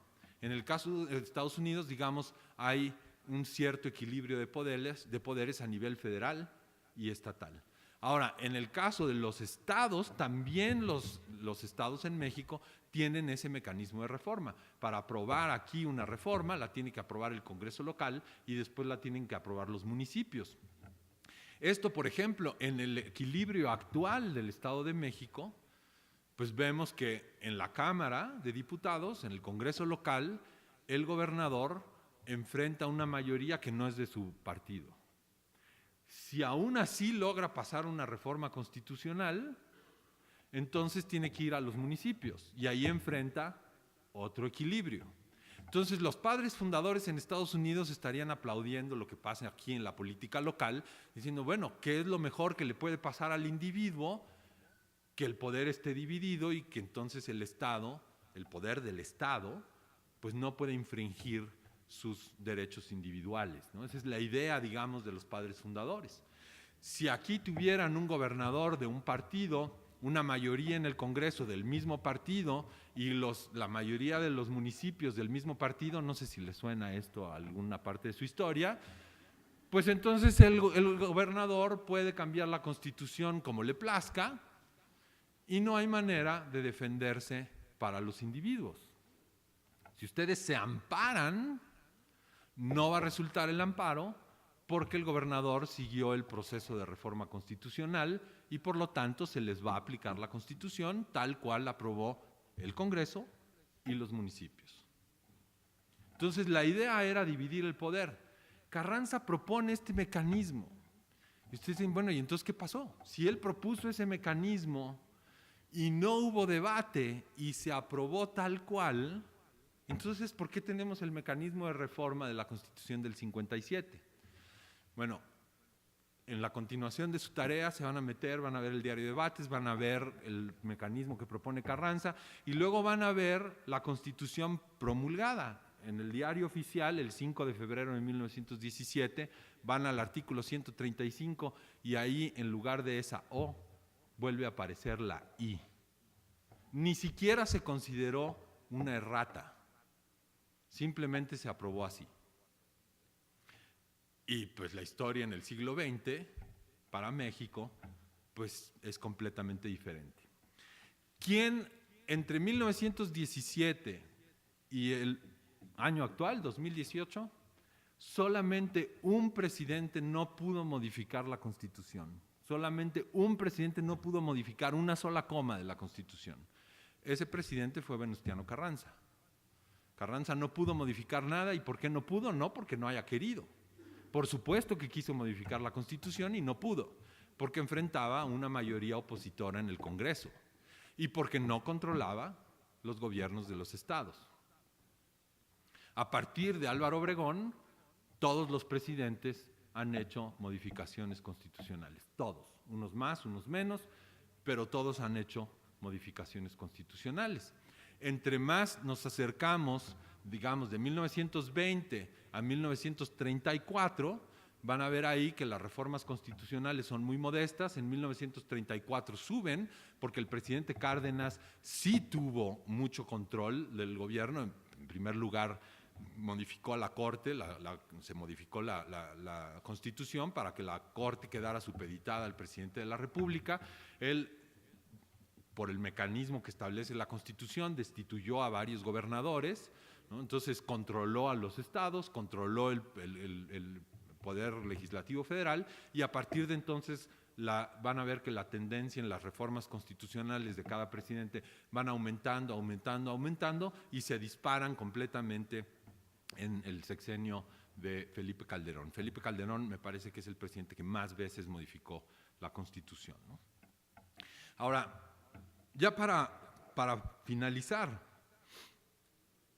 S3: En el caso de Estados Unidos, digamos, hay un cierto equilibrio de poderes a nivel federal y estatal. Ahora, en el caso de los estados, también los estados en México tienen ese mecanismo de reforma. Para aprobar aquí una reforma, la tiene que aprobar el Congreso local y después la tienen que aprobar los municipios. Esto, por ejemplo, en el equilibrio actual del Estado de México, pues vemos que en la Cámara de Diputados, en el Congreso local, el gobernador enfrenta una mayoría que no es de su partido. Si aún así logra pasar una reforma constitucional, entonces tiene que ir a los municipios y ahí enfrenta otro equilibrio. Entonces los padres fundadores en Estados Unidos estarían aplaudiendo lo que pasa aquí en la política local, diciendo, bueno, ¿qué es lo mejor que le puede pasar al individuo? Que el poder esté dividido y que entonces el Estado, el poder del Estado, pues no puede infringir sus derechos individuales, ¿no? Esa es la idea, digamos, de los padres fundadores. Si aquí tuvieran un gobernador de un partido, una mayoría en el Congreso del mismo partido y la mayoría de los municipios del mismo partido, no sé si les suena esto a alguna parte de su historia, pues entonces el gobernador puede cambiar la Constitución como le plazca y no hay manera de defenderse para los individuos. Si ustedes se amparan, no va a resultar el amparo porque el gobernador siguió el proceso de reforma constitucional y por lo tanto se les va a aplicar la Constitución tal cual la aprobó el Congreso y los municipios. Entonces la idea era dividir el poder. Carranza propone este mecanismo. Y ustedes dicen, bueno, ¿y entonces qué pasó? Si él propuso ese mecanismo y no hubo debate y se aprobó tal cual, entonces ¿por qué tenemos el mecanismo de reforma de la Constitución del 57? Bueno, en la continuación de su tarea se van a meter, van a ver el diario de debates, van a ver el mecanismo que propone Carranza y luego van a ver la Constitución promulgada. En el diario oficial, el 5 de febrero de 1917, van al artículo 135 y ahí en lugar de esa O vuelve a aparecer la I. Ni siquiera se consideró una errata, simplemente se aprobó así. Y pues la historia en el siglo XX, para México, pues es completamente diferente. ¿Quién entre 1917 y el año actual, 2018, solamente un presidente no pudo modificar la Constitución? Solamente un presidente no pudo modificar una sola coma de la Constitución. Ese presidente fue Venustiano Carranza. Carranza no pudo modificar nada. ¿Y por qué no pudo? No porque no haya querido. Por supuesto que quiso modificar la Constitución y no pudo, porque enfrentaba a una mayoría opositora en el Congreso y porque no controlaba los gobiernos de los estados. A partir de Álvaro Obregón, todos los presidentes han hecho modificaciones constitucionales, todos, unos más, unos menos, pero todos han hecho modificaciones constitucionales. Entre más nos acercamos, digamos, de 1920 a 1934, van a ver ahí que las reformas constitucionales son muy modestas. En 1934 suben, porque el presidente Cárdenas sí tuvo mucho control del gobierno. En primer lugar, modificó a la Corte, se modificó la Constitución para que la Corte quedara supeditada al presidente de la República. Él, por el mecanismo que establece la Constitución, destituyó a varios gobernadores, ¿no? Entonces controló a los estados, controló el poder legislativo federal, y a partir de entonces van a ver que la tendencia en las reformas constitucionales de cada presidente van aumentando, aumentando, aumentando, y se disparan completamente en el sexenio de Felipe Calderón. Felipe Calderón me parece que es el presidente que más veces modificó la Constitución, ¿no? Ahora, ya para finalizar,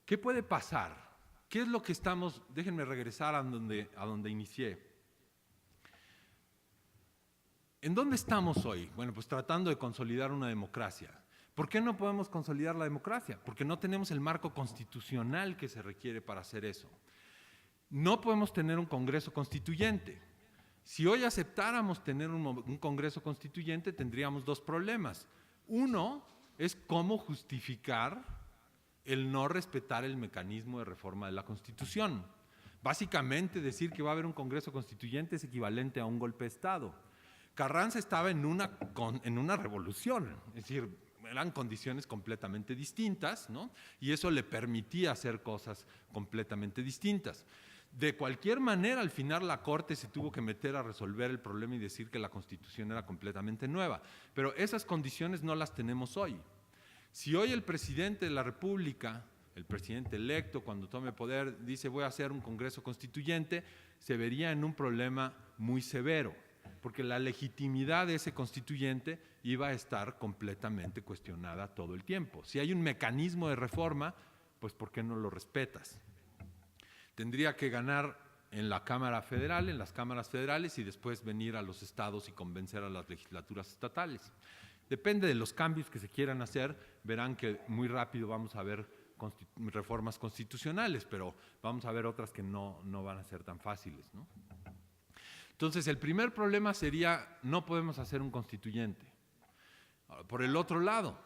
S3: ¿qué puede pasar? ¿Qué es lo que estamos? Déjenme regresar a donde inicié. ¿En dónde estamos hoy? Bueno, pues tratando de consolidar una democracia. ¿Por qué no podemos consolidar la democracia? Porque no tenemos el marco constitucional que se requiere para hacer eso. No podemos tener un Congreso Constituyente. Si hoy aceptáramos tener un Congreso Constituyente, tendríamos dos problemas. Uno es cómo justificar el no respetar el mecanismo de reforma de la Constitución. Básicamente, decir que va a haber un Congreso Constituyente es equivalente a un golpe de Estado. Carranza estaba en una revolución, es decir, eran condiciones completamente distintas, ¿no? Y eso le permitía hacer cosas completamente distintas. De cualquier manera, al final la Corte se tuvo que meter a resolver el problema y decir que la Constitución era completamente nueva. Pero esas condiciones no las tenemos hoy. Si hoy el presidente de la República, el presidente electo, cuando tome poder, dice voy a hacer un Congreso Constituyente, se vería en un problema muy severo, porque la legitimidad de ese constituyente iba a estar completamente cuestionada todo el tiempo. Si hay un mecanismo de reforma, pues ¿por qué no lo respetas? Tendría que ganar en la Cámara Federal, en las cámaras federales, y después venir a los estados y convencer a las legislaturas estatales. Depende de los cambios que se quieran hacer, verán que muy rápido vamos a ver reformas constitucionales, pero vamos a ver otras que no van a ser tan fáciles, ¿no? Entonces, el primer problema sería, no podemos hacer un constituyente. Por el otro lado,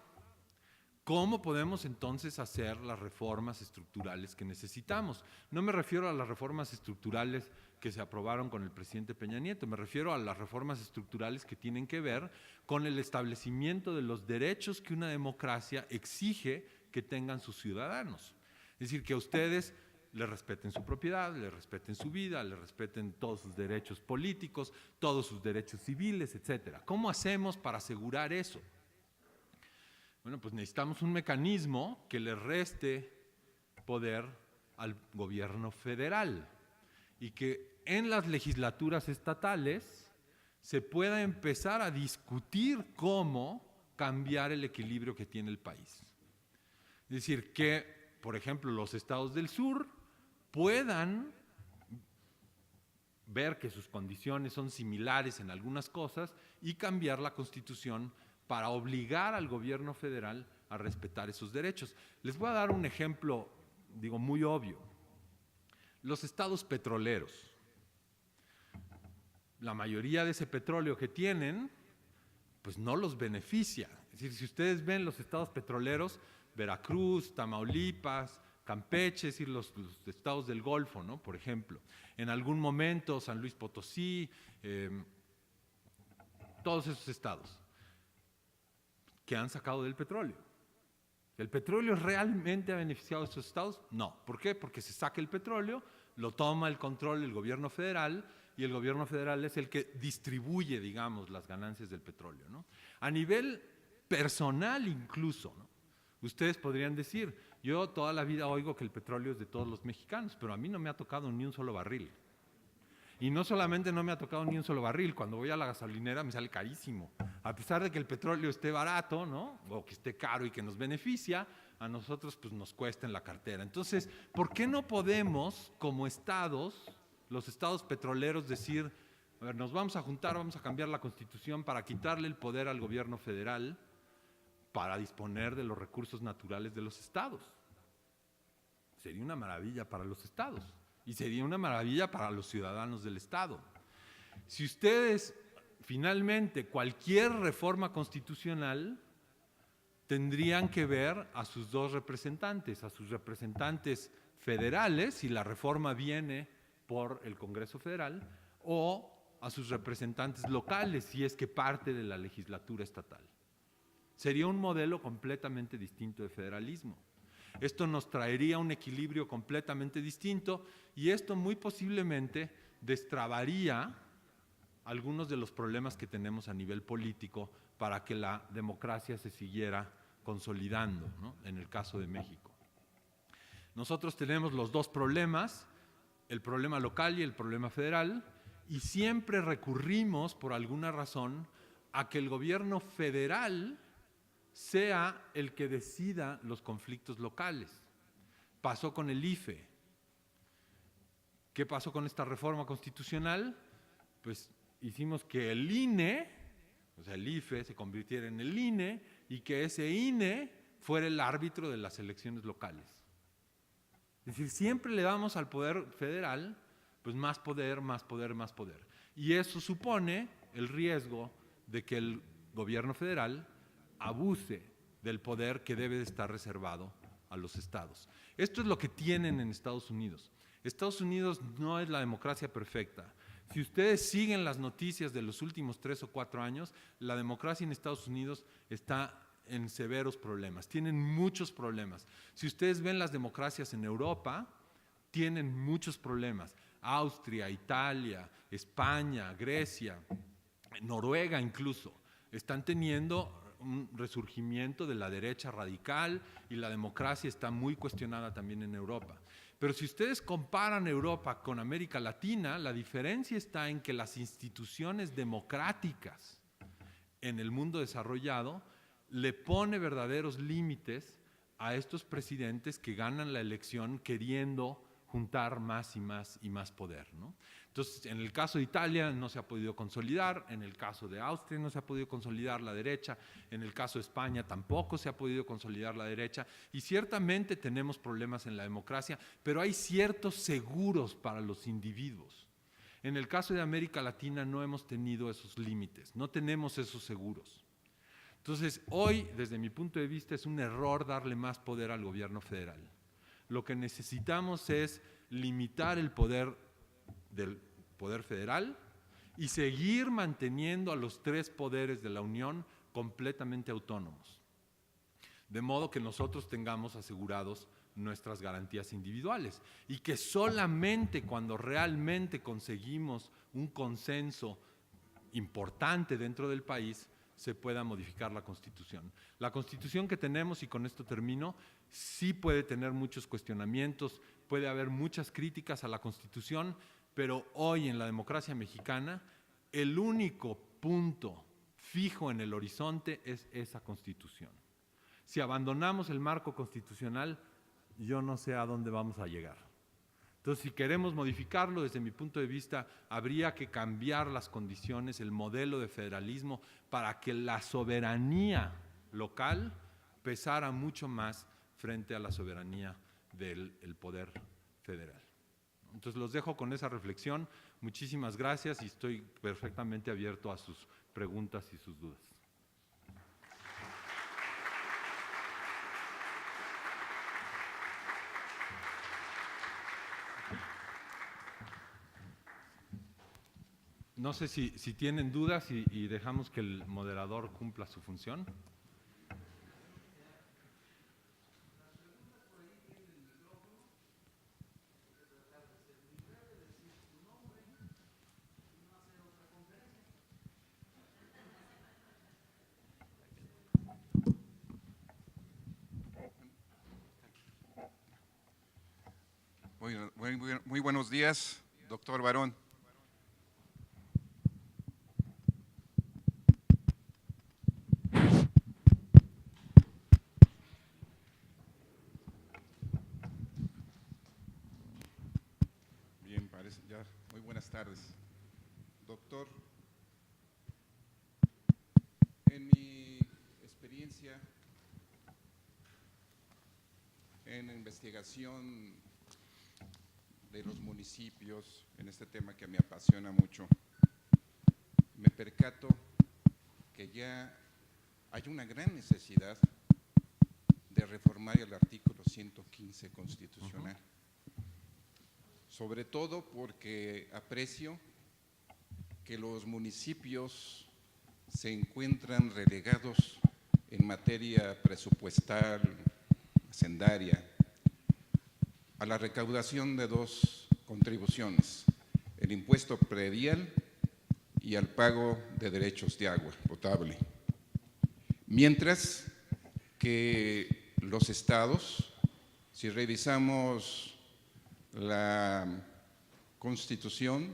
S3: ¿cómo podemos entonces hacer las reformas estructurales que necesitamos? No me refiero a las reformas estructurales que se aprobaron con el presidente Peña Nieto, me refiero a las reformas estructurales que tienen que ver con el establecimiento de los derechos que una democracia exige que tengan sus ciudadanos. Es decir, que a ustedes les respeten su propiedad, les respeten su vida, les respeten todos sus derechos políticos, todos sus derechos civiles, etcétera. ¿Cómo hacemos para asegurar eso? Bueno, pues necesitamos un mecanismo que le reste poder al gobierno federal y que en las legislaturas estatales se pueda empezar a discutir cómo cambiar el equilibrio que tiene el país. Es decir, que, por ejemplo, los estados del sur puedan ver que sus condiciones son similares en algunas cosas y cambiar la Constitución para obligar al gobierno federal a respetar esos derechos. Les voy a dar un ejemplo, digo, muy obvio. Los estados petroleros. La mayoría de ese petróleo que tienen, pues no los beneficia. Es decir, si ustedes ven los estados petroleros, Veracruz, Tamaulipas, Campeche, es decir, los estados del Golfo, ¿no? Por ejemplo. En algún momento, San Luis Potosí, todos esos estados que han sacado del petróleo. ¿El petróleo realmente ha beneficiado a esos estados? No. ¿Por qué? Porque se saca el petróleo, lo toma el control el gobierno federal y el gobierno federal es el que distribuye, digamos, las ganancias del petróleo, ¿no? A nivel personal incluso, ¿no? Ustedes podrían decir, yo toda la vida oigo que el petróleo es de todos los mexicanos, pero a mí no me ha tocado ni un solo barril. Y no solamente no me ha tocado ni un solo barril, cuando voy a la gasolinera me sale carísimo. A pesar de que el petróleo esté barato, ¿no? O que esté caro y que nos beneficia, a nosotros pues nos cuesta en la cartera. Entonces, ¿por qué no podemos, como estados, los estados petroleros, decir, a ver, nos vamos a juntar, vamos a cambiar la Constitución para quitarle el poder al gobierno federal para disponer de los recursos naturales de los estados? Sería una maravilla para los estados y sería una maravilla para los ciudadanos del estado. Si ustedes, finalmente, cualquier reforma constitucional, tendrían que ver a sus dos representantes, a sus representantes federales, si la reforma viene por el Congreso Federal, o a sus representantes locales, si es que parte de la legislatura estatal. Sería un modelo completamente distinto de federalismo. Esto nos traería un equilibrio completamente distinto y esto muy posiblemente destrabaría algunos de los problemas que tenemos a nivel político para que la democracia se siguiera consolidando, ¿no? En el caso de México. Nosotros tenemos los dos problemas, el problema local y el problema federal, y siempre recurrimos, por alguna razón, a que el gobierno federal sea el que decida los conflictos locales. Pasó con el IFE. ¿Qué pasó con esta reforma constitucional? Pues hicimos que el INE, o sea, el IFE se convirtiera en el INE y que ese INE fuera el árbitro de las elecciones locales. Es decir, siempre le damos al poder federal pues más poder, más poder, más poder. Y eso supone el riesgo de que el gobierno federal abuse del poder que debe de estar reservado a los estados. Esto es lo que tienen en Estados Unidos. Estados Unidos no es la democracia perfecta. Si ustedes siguen las noticias de los últimos 3 o 4 años, la democracia en Estados Unidos está en severos problemas, tienen muchos problemas. Si ustedes ven las democracias en Europa, tienen muchos problemas. Austria, Italia, España, Grecia, Noruega incluso, están teniendo un resurgimiento de la derecha radical y la democracia está muy cuestionada también en Europa. Pero si ustedes comparan Europa con América Latina, la diferencia está en que las instituciones democráticas en el mundo desarrollado le pone verdaderos límites a estos presidentes que ganan la elección queriendo juntar más y más y más poder, ¿no? Entonces, en el caso de Italia no se ha podido consolidar, en el caso de Austria no se ha podido consolidar la derecha, en el caso de España tampoco se ha podido consolidar la derecha y ciertamente tenemos problemas en la democracia, pero hay ciertos seguros para los individuos. En el caso de América Latina no hemos tenido esos límites, no tenemos esos seguros. Entonces, hoy, desde mi punto de vista, es un error darle más poder al gobierno federal. Lo que necesitamos es limitar el poder del poder federal y seguir manteniendo a los 3 poderes de la Unión completamente autónomos. De modo que nosotros tengamos asegurados nuestras garantías individuales y que solamente cuando realmente conseguimos un consenso importante dentro del país se pueda modificar la Constitución. La Constitución que tenemos, y con esto termino, sí puede tener muchos cuestionamientos, puede haber muchas críticas a la Constitución, pero hoy en la democracia mexicana el único punto fijo en el horizonte es esa Constitución. Si abandonamos el marco constitucional, yo no sé a dónde vamos a llegar. Entonces, si queremos modificarlo, desde mi punto de vista, habría que cambiar las condiciones, el modelo de federalismo, para que la soberanía local pesara mucho más frente a la soberanía del poder federal. Entonces, los dejo con esa reflexión. Muchísimas gracias y estoy perfectamente abierto a sus preguntas y sus dudas. No sé si tienen dudas y dejamos que el moderador cumpla su función.
S4: Muy buenos días, doctor Barón. Bien, parece ya. Muy buenas tardes. Doctor, en mi experiencia en investigación de los municipios, en este tema que me apasiona mucho, me percato que ya hay una gran necesidad de reformar el artículo 115 constitucional. Sobre todo porque aprecio que los municipios se encuentran relegados en materia presupuestal, hacendaria, a la recaudación de dos contribuciones, el impuesto predial y al pago de derechos de agua potable. Mientras que los estados, si revisamos la Constitución,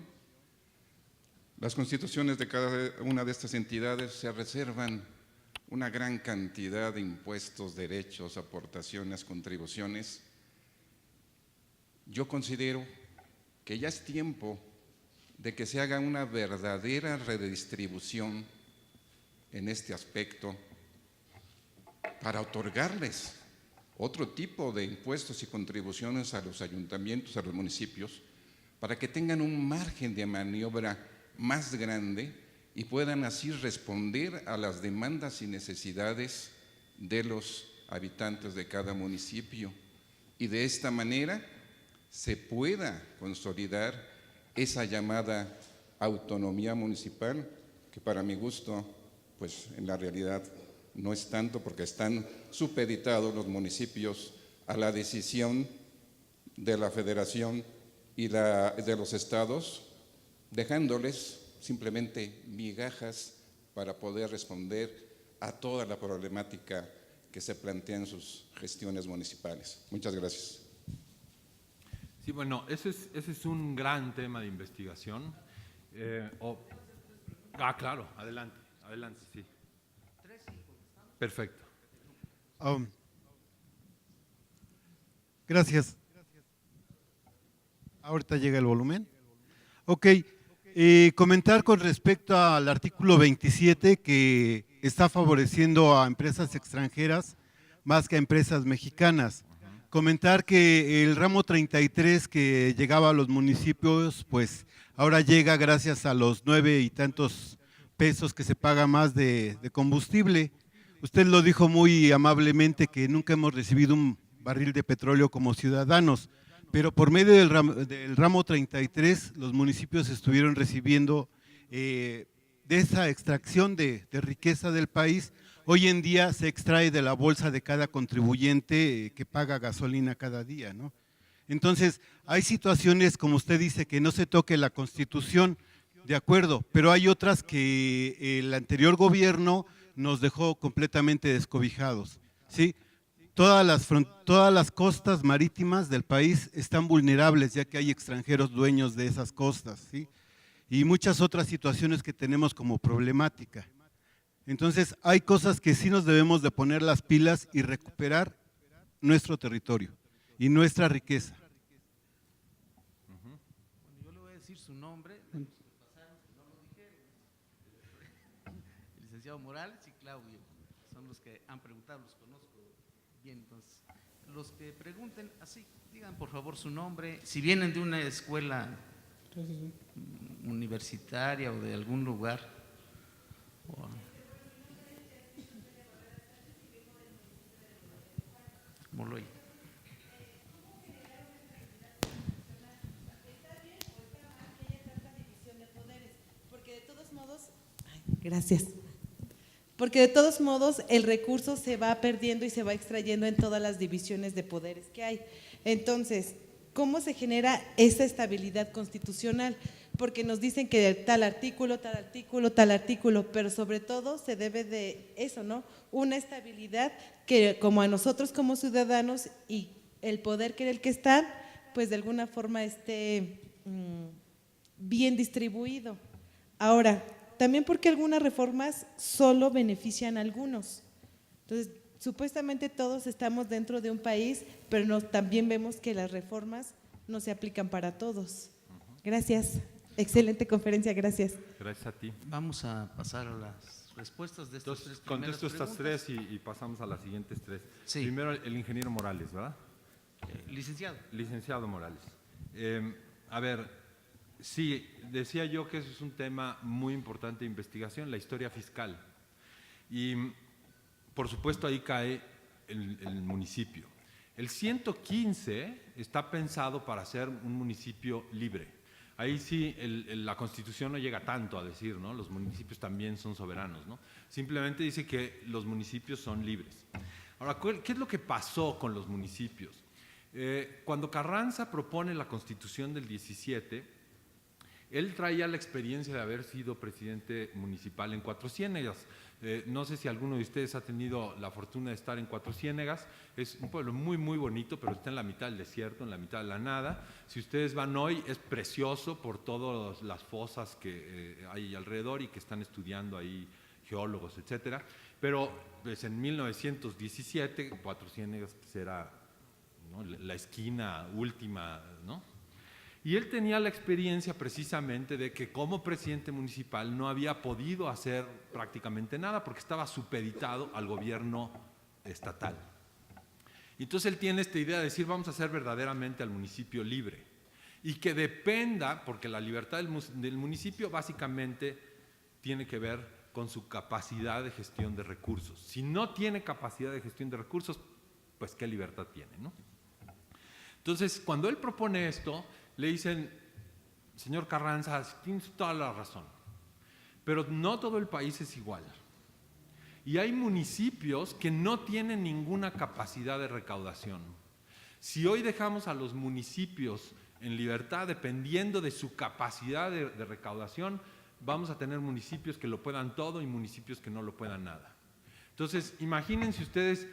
S4: las constituciones de cada una de estas entidades se reservan una gran cantidad de impuestos, derechos, aportaciones, contribuciones. Yo considero que ya es tiempo de que se haga una verdadera redistribución en este aspecto para otorgarles otro tipo de impuestos y contribuciones a los ayuntamientos, a los municipios, para que tengan un margen de maniobra más grande y puedan así responder a las demandas y necesidades de los habitantes de cada municipio. Y de esta manera se pueda consolidar esa llamada autonomía municipal, que para mi gusto, pues en la realidad no es tanto, porque están supeditados los municipios a la decisión de la federación y de los estados, dejándoles simplemente migajas para poder responder a toda la problemática que se plantea en sus gestiones municipales. Muchas gracias.
S3: Sí, bueno, ese es un gran tema de investigación. Claro, adelante, sí. Perfecto.
S5: Gracias. Ahorita llega el volumen. Ok, comentar con respecto al artículo 27 que está favoreciendo a empresas extranjeras más que a empresas mexicanas. Comentar que el ramo 33 que llegaba a los municipios, pues ahora llega gracias a los 9 y tantos pesos que se paga más de combustible. Usted lo dijo muy amablemente que nunca hemos recibido un barril de petróleo como ciudadanos, pero por medio del ramo 33 los municipios estuvieron recibiendo de esa extracción de riqueza del país. Hoy en día se extrae de la bolsa de cada contribuyente que paga gasolina cada día, ¿no? Entonces, hay situaciones, como usted dice, que no se toque la Constitución, de acuerdo, pero hay otras que el anterior gobierno nos dejó completamente descobijados, ¿sí? Todas las costas marítimas del país están vulnerables, ya que hay extranjeros dueños de esas costas, ¿sí? Y muchas otras situaciones que tenemos como problemática. Entonces, hay cosas que sí nos debemos de poner las pilas y recuperar nuestro territorio y nuestra riqueza.
S2: Bueno, yo le voy a decir su nombre, pasaron que no lo dijeron. El licenciado Morales y Claudio son los que han preguntado, los conozco bien. Entonces, los que pregunten así, digan por favor su nombre, si vienen de una escuela universitaria o de algún lugar. Moloy.
S6: Gracias. Porque de todos modos el recurso se va perdiendo y se va extrayendo en todas las divisiones de poderes que hay. Entonces, ¿cómo se genera esa estabilidad constitucional? Porque nos dicen que tal artículo, pero sobre todo se debe de eso, ¿no? Una estabilidad que como a nosotros como ciudadanos y el poder que en el que están, pues de alguna forma esté bien distribuido. Ahora, también porque algunas reformas solo benefician a algunos. Entonces, supuestamente todos estamos dentro de un país, pero también vemos que las reformas no se aplican para todos. Gracias. Excelente conferencia, gracias.
S3: Gracias a ti.
S2: Vamos a pasar a las respuestas de estas
S3: Entonces,
S2: tres primeras
S3: contesto estas
S2: preguntas.
S3: tres y pasamos a las siguientes tres.
S2: Sí.
S3: Primero, el ingeniero Morales, ¿verdad?
S2: Licenciado.
S3: Licenciado Morales. A ver, sí, decía yo que eso es un tema muy importante de investigación, la historia fiscal. Y, por supuesto, ahí cae el municipio. El 115 está pensado para ser un municipio libre. Ahí sí, la Constitución no llega tanto a decir, ¿no? Los municipios también son soberanos, ¿no? Simplemente dice que los municipios son libres. Ahora, ¿qué es lo que pasó con los municipios? Cuando Carranza propone la Constitución del 17, él traía la experiencia de haber sido presidente municipal en Cuatro Ciénegas. No sé si alguno de ustedes ha tenido la fortuna de estar en Cuatro Ciénegas. Es un pueblo muy, muy bonito, pero está en la mitad del desierto, en la mitad de la nada. Si ustedes van hoy, es precioso por todas las fosas que hay alrededor y que están estudiando ahí geólogos, etcétera. Pero pues, en 1917, Cuatro Ciénegas pues, era, ¿no?, la esquina última, ¿no? Y él tenía la experiencia precisamente de que como presidente municipal no había podido hacer prácticamente nada porque estaba supeditado al gobierno estatal. Y entonces él tiene esta idea de decir vamos a hacer verdaderamente al municipio libre y que dependa, porque la libertad del municipio básicamente tiene que ver con su capacidad de gestión de recursos. Si no tiene capacidad de gestión de recursos, pues qué libertad tiene, ¿no? Entonces, cuando él propone esto, le dicen, señor Carranza, tienes toda la razón, pero no todo el país es igual. Y hay municipios que no tienen ninguna capacidad de recaudación. Si hoy dejamos a los municipios en libertad, dependiendo de su capacidad de recaudación, vamos a tener municipios que lo puedan todo y municipios que no lo puedan nada. Entonces, imagínense ustedes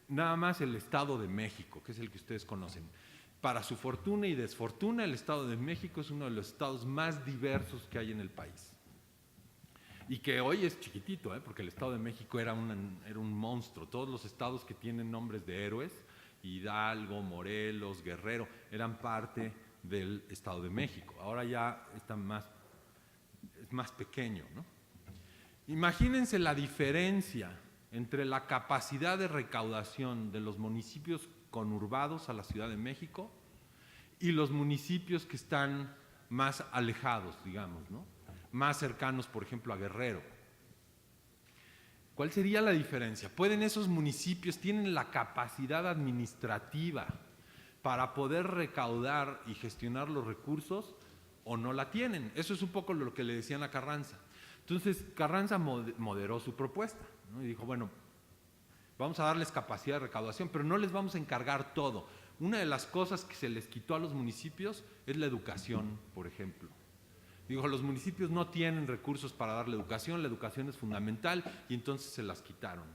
S3: nada más el Estado de México, que es el que ustedes conocen. Para su fortuna y desfortuna, el Estado de México es uno de los estados más diversos que hay en el país. Y que hoy es chiquitito, porque el Estado de México era un monstruo. Todos los estados que tienen nombres de héroes, Hidalgo, Morelos, Guerrero, eran parte del Estado de México. Ahora ya es más pequeño, ¿no? Imagínense la diferencia entre la capacidad de recaudación de los municipios conurbados a la Ciudad de México y los municipios que están más alejados, digamos, ¿no? Más cercanos, por ejemplo, a Guerrero. ¿Cuál sería la diferencia? ¿Pueden esos municipios, tienen la capacidad administrativa para poder recaudar y gestionar los recursos o no la tienen? Eso es un poco lo que le decían a Carranza. Entonces, Carranza moderó su propuesta, ¿no? Y dijo, bueno, vamos a darles capacidad de recaudación, pero no les vamos a encargar todo. Una de las cosas que se les quitó a los municipios es la educación, por ejemplo. Dijo, los municipios no tienen recursos para dar la educación es fundamental, y entonces se las quitaron.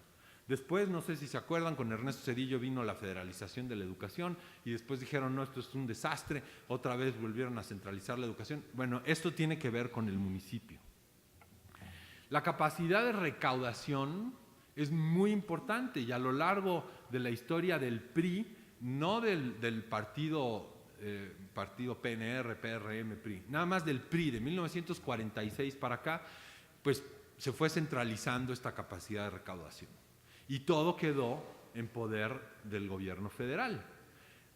S3: Después, no sé si se acuerdan, con Ernesto Zedillo vino la federalización de la educación y después dijeron, no, esto es un desastre, otra vez volvieron a centralizar la educación. Bueno, esto tiene que ver con el municipio. La capacidad de recaudación es muy importante y a lo largo de la historia del PRI, no del partido PNR, PRM, PRI, nada más del PRI, de 1946 para acá, pues se fue centralizando esta capacidad de recaudación. Y todo quedó en poder del gobierno federal.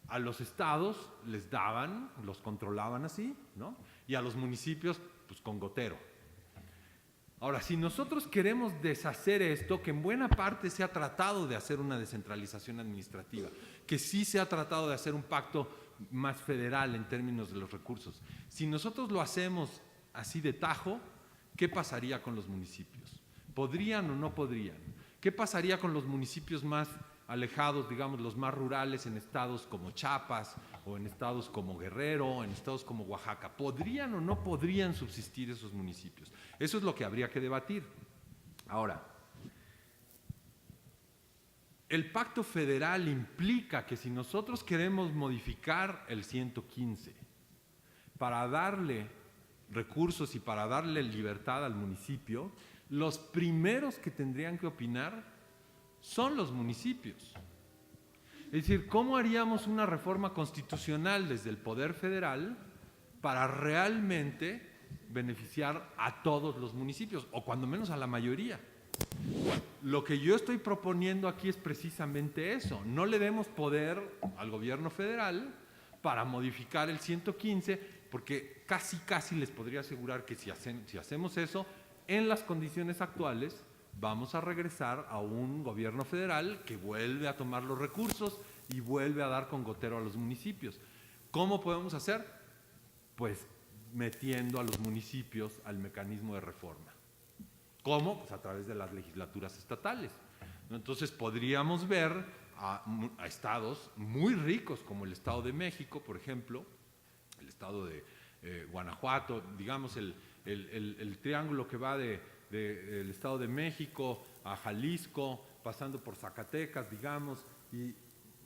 S3: A los estados les daban, los controlaban así, ¿no? Y a los municipios, pues con gotero. Ahora, si nosotros queremos deshacer esto, que en buena parte se ha tratado de hacer una descentralización administrativa, que sí se ha tratado de hacer un pacto más federal en términos de los recursos, si nosotros lo hacemos así de tajo, ¿qué pasaría con los municipios? ¿Podrían o no podrían? ¿Qué pasaría con los municipios más alejados, digamos, los más rurales en estados como Chiapas o en estados como Guerrero o en estados como Oaxaca? ¿Podrían o no podrían subsistir esos municipios? Eso es lo que habría que debatir. Ahora, el pacto federal implica que si nosotros queremos modificar el 115 para darle recursos y para darle libertad al municipio, los primeros que tendrían que opinar son los municipios. Es decir, ¿cómo haríamos una reforma constitucional desde el Poder Federal para realmente beneficiar a todos los municipios, o cuando menos a la mayoría? Lo que yo estoy proponiendo aquí es precisamente eso. No le demos poder al gobierno federal para modificar el 115, porque casi les podría asegurar que si hacemos eso, en las condiciones actuales vamos a regresar a un gobierno federal que vuelve a tomar los recursos y vuelve a dar con gotero a los municipios. ¿Cómo podemos hacer? Pues metiendo a los municipios al mecanismo de reforma. ¿Cómo? Pues a través de las legislaturas estatales. Entonces podríamos ver a estados muy ricos como el Estado de México, por ejemplo, el Estado de Guanajuato, digamos el triángulo que va del Estado de México a Jalisco, pasando por Zacatecas, digamos, y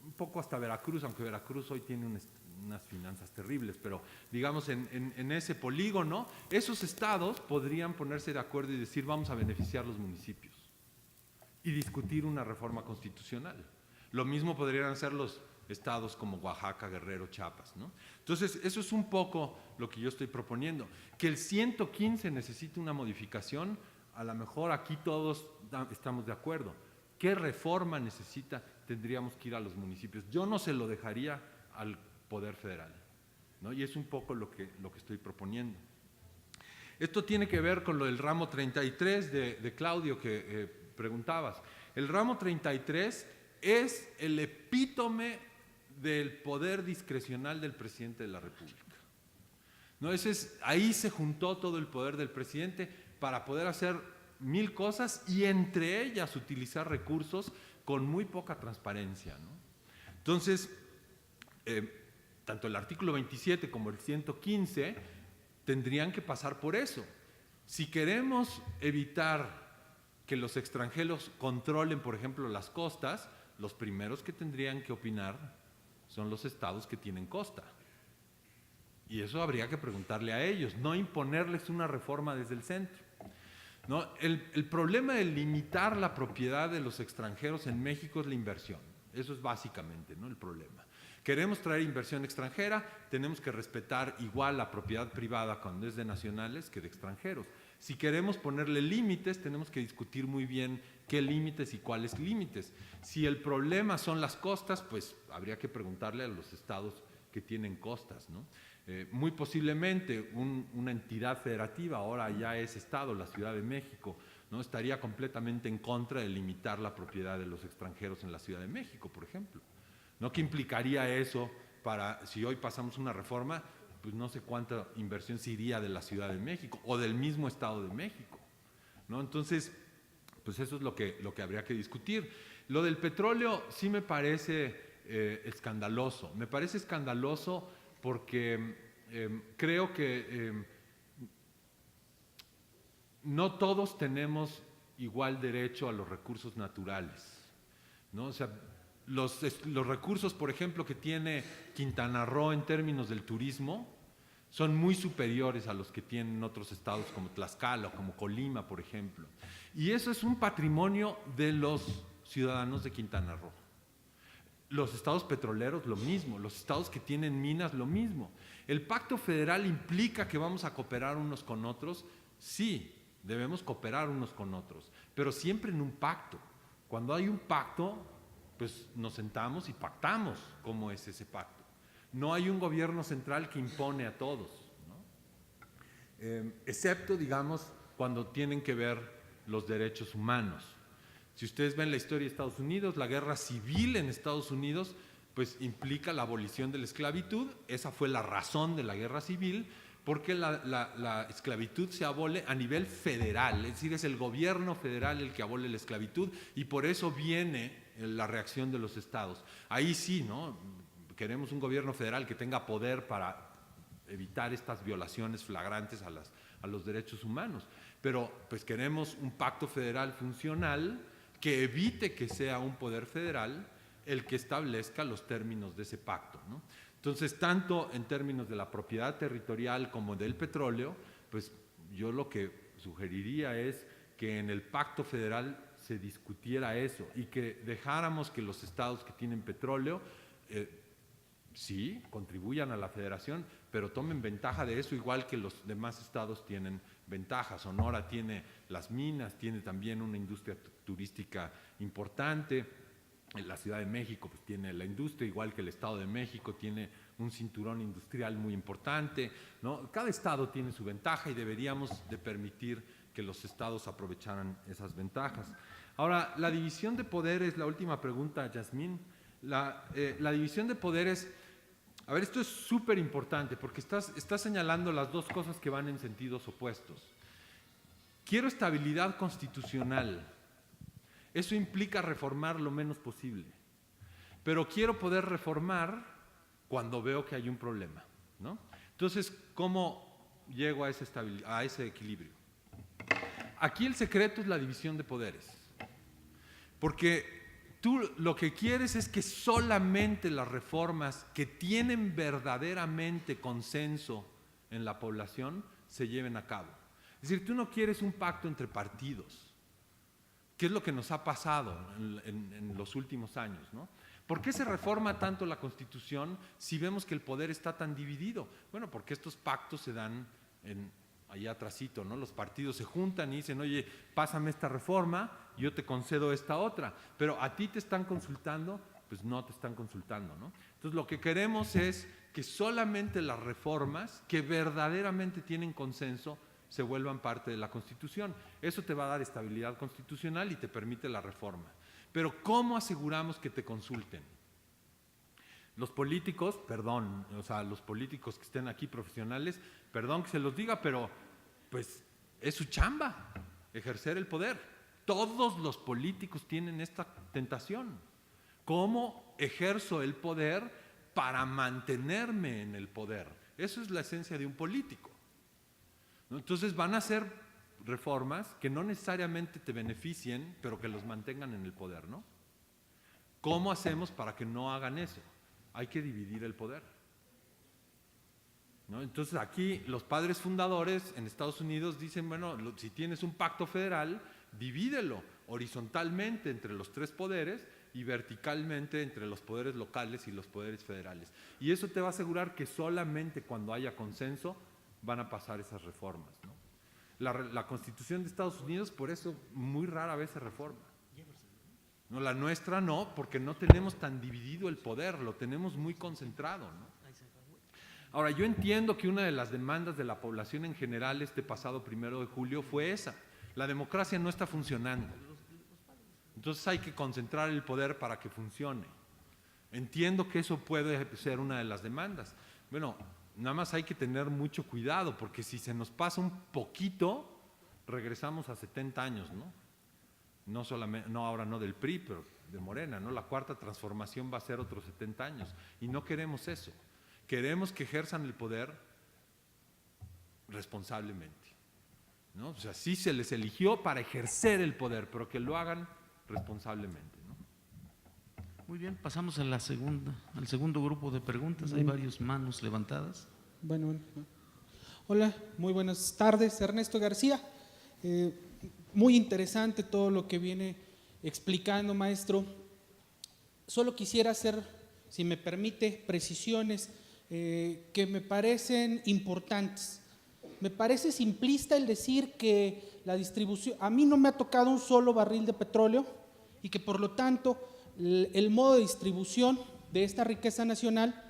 S3: un poco hasta Veracruz, aunque Veracruz hoy tiene unas finanzas terribles, pero digamos en ese polígono, esos estados podrían ponerse de acuerdo y decir vamos a beneficiar los municipios y discutir una reforma constitucional. Lo mismo podrían hacer los estados como Oaxaca, Guerrero, Chiapas, ¿no? Entonces, eso es un poco lo que yo estoy proponiendo. Que el 115 necesite una modificación, a lo mejor aquí todos estamos de acuerdo. ¿Qué reforma necesita? Tendríamos que ir a los municipios. Yo no se lo dejaría al Poder Federal, ¿no? Y es un poco lo que estoy proponiendo. Esto tiene que ver con lo del ramo 33 de Claudio que preguntabas. El ramo 33 es el epítome del poder discrecional del presidente de la República, ¿no? Ahí se juntó todo el poder del presidente para poder hacer 1000 cosas y entre ellas utilizar recursos con muy poca transparencia, ¿no? Entonces, tanto el artículo 27 como el 115 tendrían que pasar por eso. Si queremos evitar que los extranjeros controlen, por ejemplo, las costas, los primeros que tendrían que opinar son los estados que tienen costa. Y eso habría que preguntarle a ellos, no imponerles una reforma desde el centro, ¿no? El problema de limitar la propiedad de los extranjeros en México es la inversión. Eso es básicamente, ¿no?, el problema. Queremos traer inversión extranjera, tenemos que respetar igual la propiedad privada cuando es de nacionales que de extranjeros. Si queremos ponerle límites, tenemos que discutir muy bien qué límites y cuáles límites. Si el problema son las costas, pues habría que preguntarle a los estados que tienen costas, ¿no? Muy posiblemente una entidad federativa, ahora ya es estado, la Ciudad de México, ¿no?, estaría completamente en contra de limitar la propiedad de los extranjeros en la Ciudad de México, por ejemplo, ¿no? ¿Qué implicaría eso para, si hoy pasamos una reforma, pues no sé cuánta inversión se iría de la Ciudad de México o del mismo Estado de México, ¿no? Entonces, pues eso es lo que habría que discutir. Lo del petróleo sí me parece escandaloso. Me parece escandaloso porque creo que no todos tenemos igual derecho a los recursos naturales, ¿no? O sea, los recursos, por ejemplo, que tiene Quintana Roo en términos del turismo son muy superiores a los que tienen otros estados como Tlaxcala o como Colima, por ejemplo. Y eso es un patrimonio de los ciudadanos de Quintana Roo. Los estados petroleros, lo mismo. Los estados que tienen minas, lo mismo. ¿El pacto federal implica que vamos a cooperar unos con otros? Sí, debemos cooperar unos con otros, pero siempre en un pacto. Cuando hay un pacto, pues nos sentamos y pactamos cómo es ese pacto. No hay un gobierno central que impone a todos, ¿no? Excepto, digamos, cuando tienen que ver los derechos humanos. Si ustedes ven la historia de Estados Unidos, la guerra civil en Estados Unidos, pues implica la abolición de la esclavitud. Esa fue la razón de la guerra civil, porque la esclavitud se abole a nivel federal, es decir, es el gobierno federal el que abole la esclavitud y por eso viene la reacción de los estados. Ahí sí, ¿no?, queremos un gobierno federal que tenga poder para evitar estas violaciones flagrantes a los derechos humanos, pero pues queremos un pacto federal funcional que evite que sea un poder federal el que establezca los términos de ese pacto, ¿no? Entonces, tanto en términos de la propiedad territorial como del petróleo, pues yo lo que sugeriría es que en el pacto federal se discutiera eso y que dejáramos que los estados que tienen petróleo sí, contribuyan a la federación, pero tomen ventaja de eso igual que los demás estados tienen ventajas. Sonora tiene las minas, tiene también una industria turística importante. La Ciudad de México pues, tiene la industria, igual que el Estado de México tiene un cinturón industrial muy importante, ¿no? Cada estado tiene su ventaja y deberíamos de permitir que los estados aprovecharan esas ventajas. Ahora, la división de poderes, la última pregunta, Yasmín. La división de poderes, a ver, esto es súper importante porque estás señalando las dos cosas que van en sentidos opuestos. Quiero estabilidad constitucional. Eso implica reformar lo menos posible. Pero quiero poder reformar cuando veo que hay un problema, ¿no? Entonces, ¿cómo llego a ese equilibrio? Aquí el secreto es la división de poderes. Porque tú lo que quieres es que solamente las reformas que tienen verdaderamente consenso en la población se lleven a cabo. Es decir, tú no quieres un pacto entre partidos, que es lo que nos ha pasado en los últimos años, ¿no? ¿Por qué se reforma tanto la Constitución si vemos que el poder está tan dividido? Bueno, porque estos pactos se dan allá atrásito, ¿no? Los partidos se juntan y dicen, oye, pásame esta reforma, yo te concedo esta otra, pero a ti te están consultando, pues no te están consultando, ¿no? Entonces lo que queremos es que solamente las reformas que verdaderamente tienen consenso se vuelvan parte de la Constitución. Eso te va a dar estabilidad constitucional y te permite la reforma. Pero ¿cómo aseguramos que te consulten? Los políticos, perdón, o sea, los políticos que estén aquí profesionales, perdón que se los diga, pero pues es su chamba ejercer el poder. Todos los políticos tienen esta tentación. ¿Cómo ejerzo el poder para mantenerme en el poder? Eso es la esencia de un político, ¿no? Entonces van a ser reformas que no necesariamente te beneficien, pero que los mantengan en el poder, ¿no? ¿Cómo hacemos para que no hagan eso? Hay que dividir el poder, ¿no? Entonces aquí los padres fundadores en Estados Unidos dicen, bueno, si tienes un pacto federal, divídelo horizontalmente entre los tres poderes y verticalmente entre los poderes locales y los poderes federales. Y eso te va a asegurar que solamente cuando haya consenso van a pasar esas reformas, ¿no? La Constitución de Estados Unidos por eso muy rara vez se reforma. No, la nuestra no, porque no tenemos tan dividido el poder, lo tenemos muy concentrado, ¿no? Ahora, yo entiendo que una de las demandas de la población en general este pasado 1 de julio fue esa. La democracia no está funcionando. Entonces hay que concentrar el poder para que funcione. Entiendo que eso puede ser una de las demandas. Bueno, nada más hay que tener mucho cuidado, porque si se nos pasa un poquito, regresamos a 70 años, ¿no? No solamente, no ahora no del PRI, pero de Morena, ¿no? La cuarta transformación va a ser otros 70 años y no queremos eso. Queremos que ejerzan el poder responsablemente, ¿no? O sea, sí se les eligió para ejercer el poder, pero que lo hagan responsablemente, ¿no?
S2: Muy bien, pasamos a al segundo grupo de preguntas. Hay varias manos levantadas.
S7: Bueno. Hola, muy buenas tardes, Ernesto García. Muy interesante todo lo que viene explicando, maestro. Solo quisiera hacer, si me permite, precisiones que me parecen importantes. Me parece simplista el decir que la distribución, a mí no me ha tocado un solo barril de petróleo y que por lo tanto el modo de distribución de esta riqueza nacional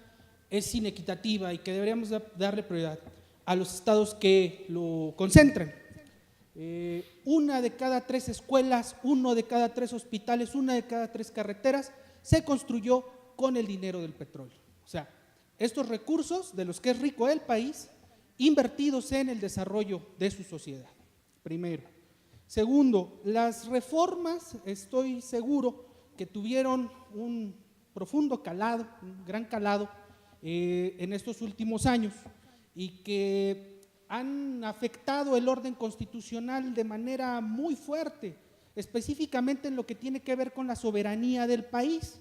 S7: es inequitativa y que deberíamos darle prioridad a los estados que lo concentran. 1 de cada 3 escuelas, 1 de cada 3 hospitales, 1 de cada 3 carreteras se construyó con el dinero del petróleo. O sea, estos recursos de los que es rico el país, invertidos en el desarrollo de su sociedad, primero. Segundo, las reformas, estoy seguro que tuvieron un profundo calado, un gran calado en estos últimos años y que han afectado el orden constitucional de manera muy fuerte. específicamente en lo que tiene que ver con la soberanía del país.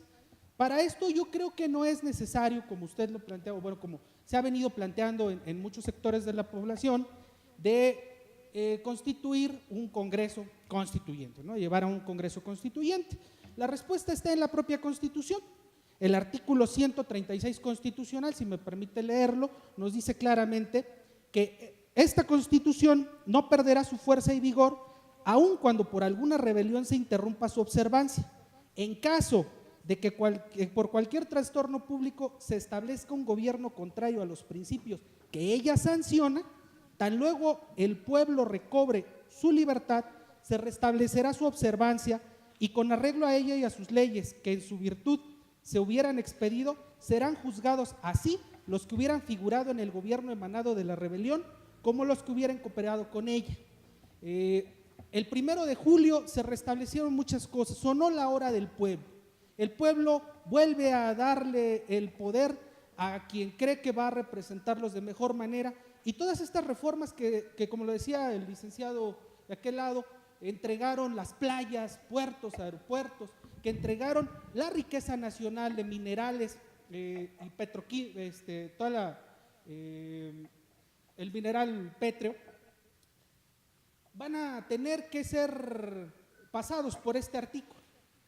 S7: Para esto yo creo que no es necesario, como usted lo plantea, o bueno, como se ha venido planteando en muchos sectores de la población, de constituir un Congreso constituyente, ¿no? Llevar a un Congreso constituyente. La respuesta está en la propia Constitución. El artículo 136 constitucional, si me permite leerlo, nos dice claramente que esta Constitución no perderá su fuerza y vigor aun cuando por alguna rebelión se interrumpa su observancia. En caso de que por cualquier trastorno público se establezca un gobierno contrario a los principios que ella sanciona, tan luego el pueblo recobre su libertad, se restablecerá su observancia y con arreglo a ella y a sus leyes que en su virtud se hubieran expedido, serán juzgados así los que hubieran figurado en el gobierno emanado de la rebelión como los que hubieran cooperado con ella. El 1 de julio se restablecieron muchas cosas, sonó la hora del pueblo. El pueblo vuelve a darle el poder a quien cree que va a representarlos de mejor manera y todas estas reformas que como lo decía el licenciado de aquel lado, entregaron las playas, puertos, aeropuertos, que entregaron la riqueza nacional de minerales y el mineral pétreo, van a tener que ser pasados por este artículo,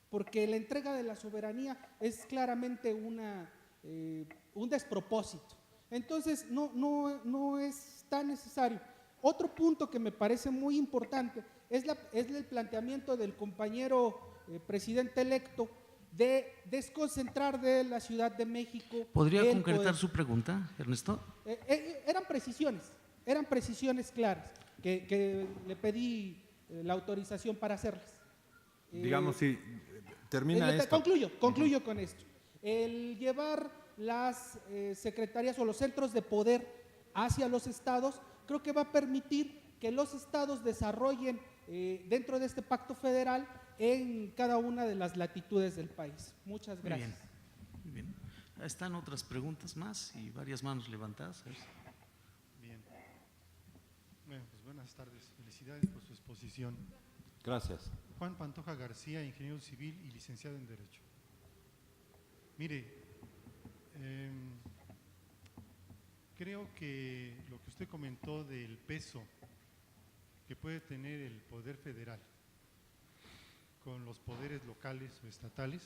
S7: porque la entrega de la soberanía es claramente un despropósito. Entonces, no es tan necesario. Otro punto que me parece muy importante es el planteamiento del compañero presidente electo de desconcentrar de la Ciudad de México.
S2: ¿Podría concretar su pregunta, Ernesto?
S7: Eran precisiones claras que le pedí la autorización para hacerlas.
S3: Digamos, si termina esto.
S7: Concluyo con esto. El llevar las secretarías o los centros de poder hacia los estados, creo que va a permitir que los estados desarrollen dentro de este pacto federal en cada una de las latitudes del país. Muchas gracias.
S2: Muy bien. Están otras preguntas más y varias manos levantadas.
S5: Bien. Bueno, pues buenas tardes. Felicidades por su exposición.
S3: Gracias.
S5: Juan Pantoja García, ingeniero civil y licenciado en Derecho. Mire, creo que lo que usted comentó del peso que puede tener el poder federal con los poderes locales o estatales,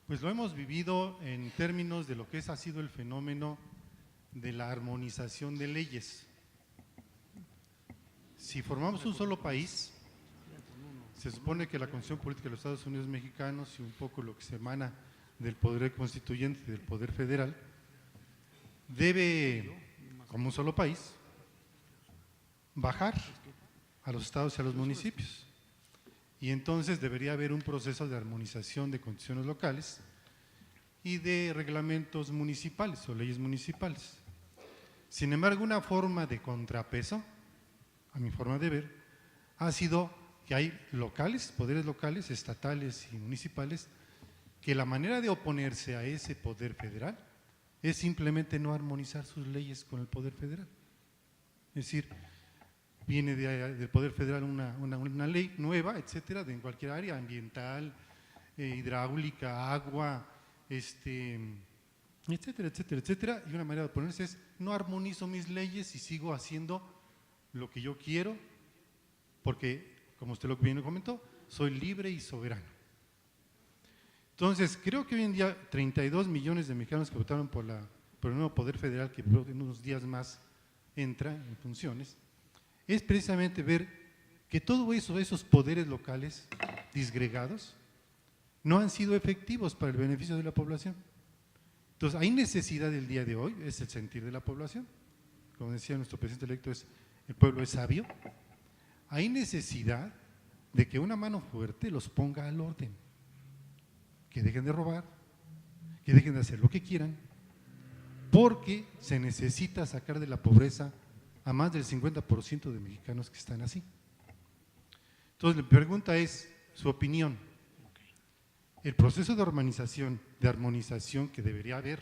S5: pues lo hemos vivido en términos de lo que ha sido el fenómeno de la armonización de leyes. Si formamos un solo país, se supone que la Constitución Política de los Estados Unidos Mexicanos y un poco lo que se emana del poder constituyente y del poder federal, debe, como un solo país, bajar a los estados y a los municipios. Y entonces debería haber un proceso de armonización de constituciones locales y de reglamentos municipales o leyes municipales. Sin embargo, una forma de contrapeso, a mi forma de ver, ha sido que hay locales, poderes locales, estatales y municipales, que la manera de oponerse a ese poder federal es simplemente no armonizar sus leyes con el poder federal. Es decir, viene del poder federal una ley nueva, etcétera, en cualquier área, ambiental, hidráulica, agua, etcétera, etcétera, etcétera, y una manera de oponerse es no armonizo mis leyes y sigo haciendo lo que yo quiero, porque, como usted lo bien comentó, soy libre y soberano. Entonces, creo que hoy en día 32 millones de mexicanos que votaron por el nuevo poder federal, que en unos días más entra en funciones, es precisamente ver que todos esos poderes locales disgregados no han sido efectivos para el beneficio de la población. Entonces, hay necesidad del día de hoy, es el sentir de la población. Como decía nuestro presidente electo, el pueblo es sabio. Hay necesidad de que una mano fuerte los ponga al orden, que dejen de robar, que dejen de hacer lo que quieran, porque se necesita sacar de la pobreza a más del 50% de mexicanos que están así. Entonces, la pregunta es su opinión. El proceso de armonización que debería haber,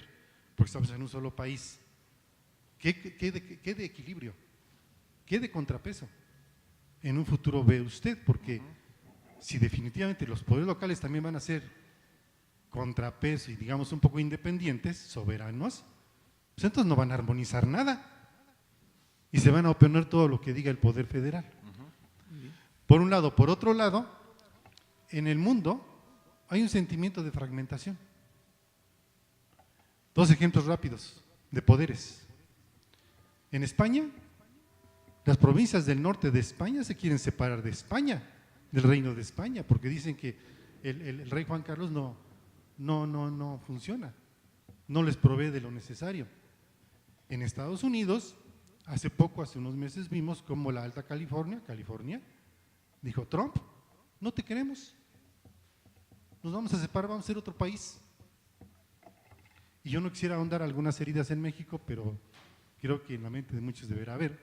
S5: porque estamos en un solo país, ¿qué de equilibrio? ¿Qué de contrapeso? en un futuro ve usted? Porque si definitivamente los poderes locales también van a ser contrapeso y digamos un poco independientes, soberanos, pues entonces no van a armonizar nada y se van a oponer todo lo que diga el poder federal. Por un lado. Por otro lado, en el mundo hay un sentimiento de fragmentación. Dos ejemplos rápidos de poderes. En España, las provincias del norte de España se quieren separar de España, del reino de España, porque dicen que el rey Juan Carlos no funciona, no les provee de lo necesario. En Estados Unidos, hace unos meses vimos cómo la Alta California, dijo: Trump, no te queremos, nos vamos a separar, vamos a ser otro país. Y yo no quisiera ahondar algunas heridas en México, pero creo que en la mente de muchos deberá haber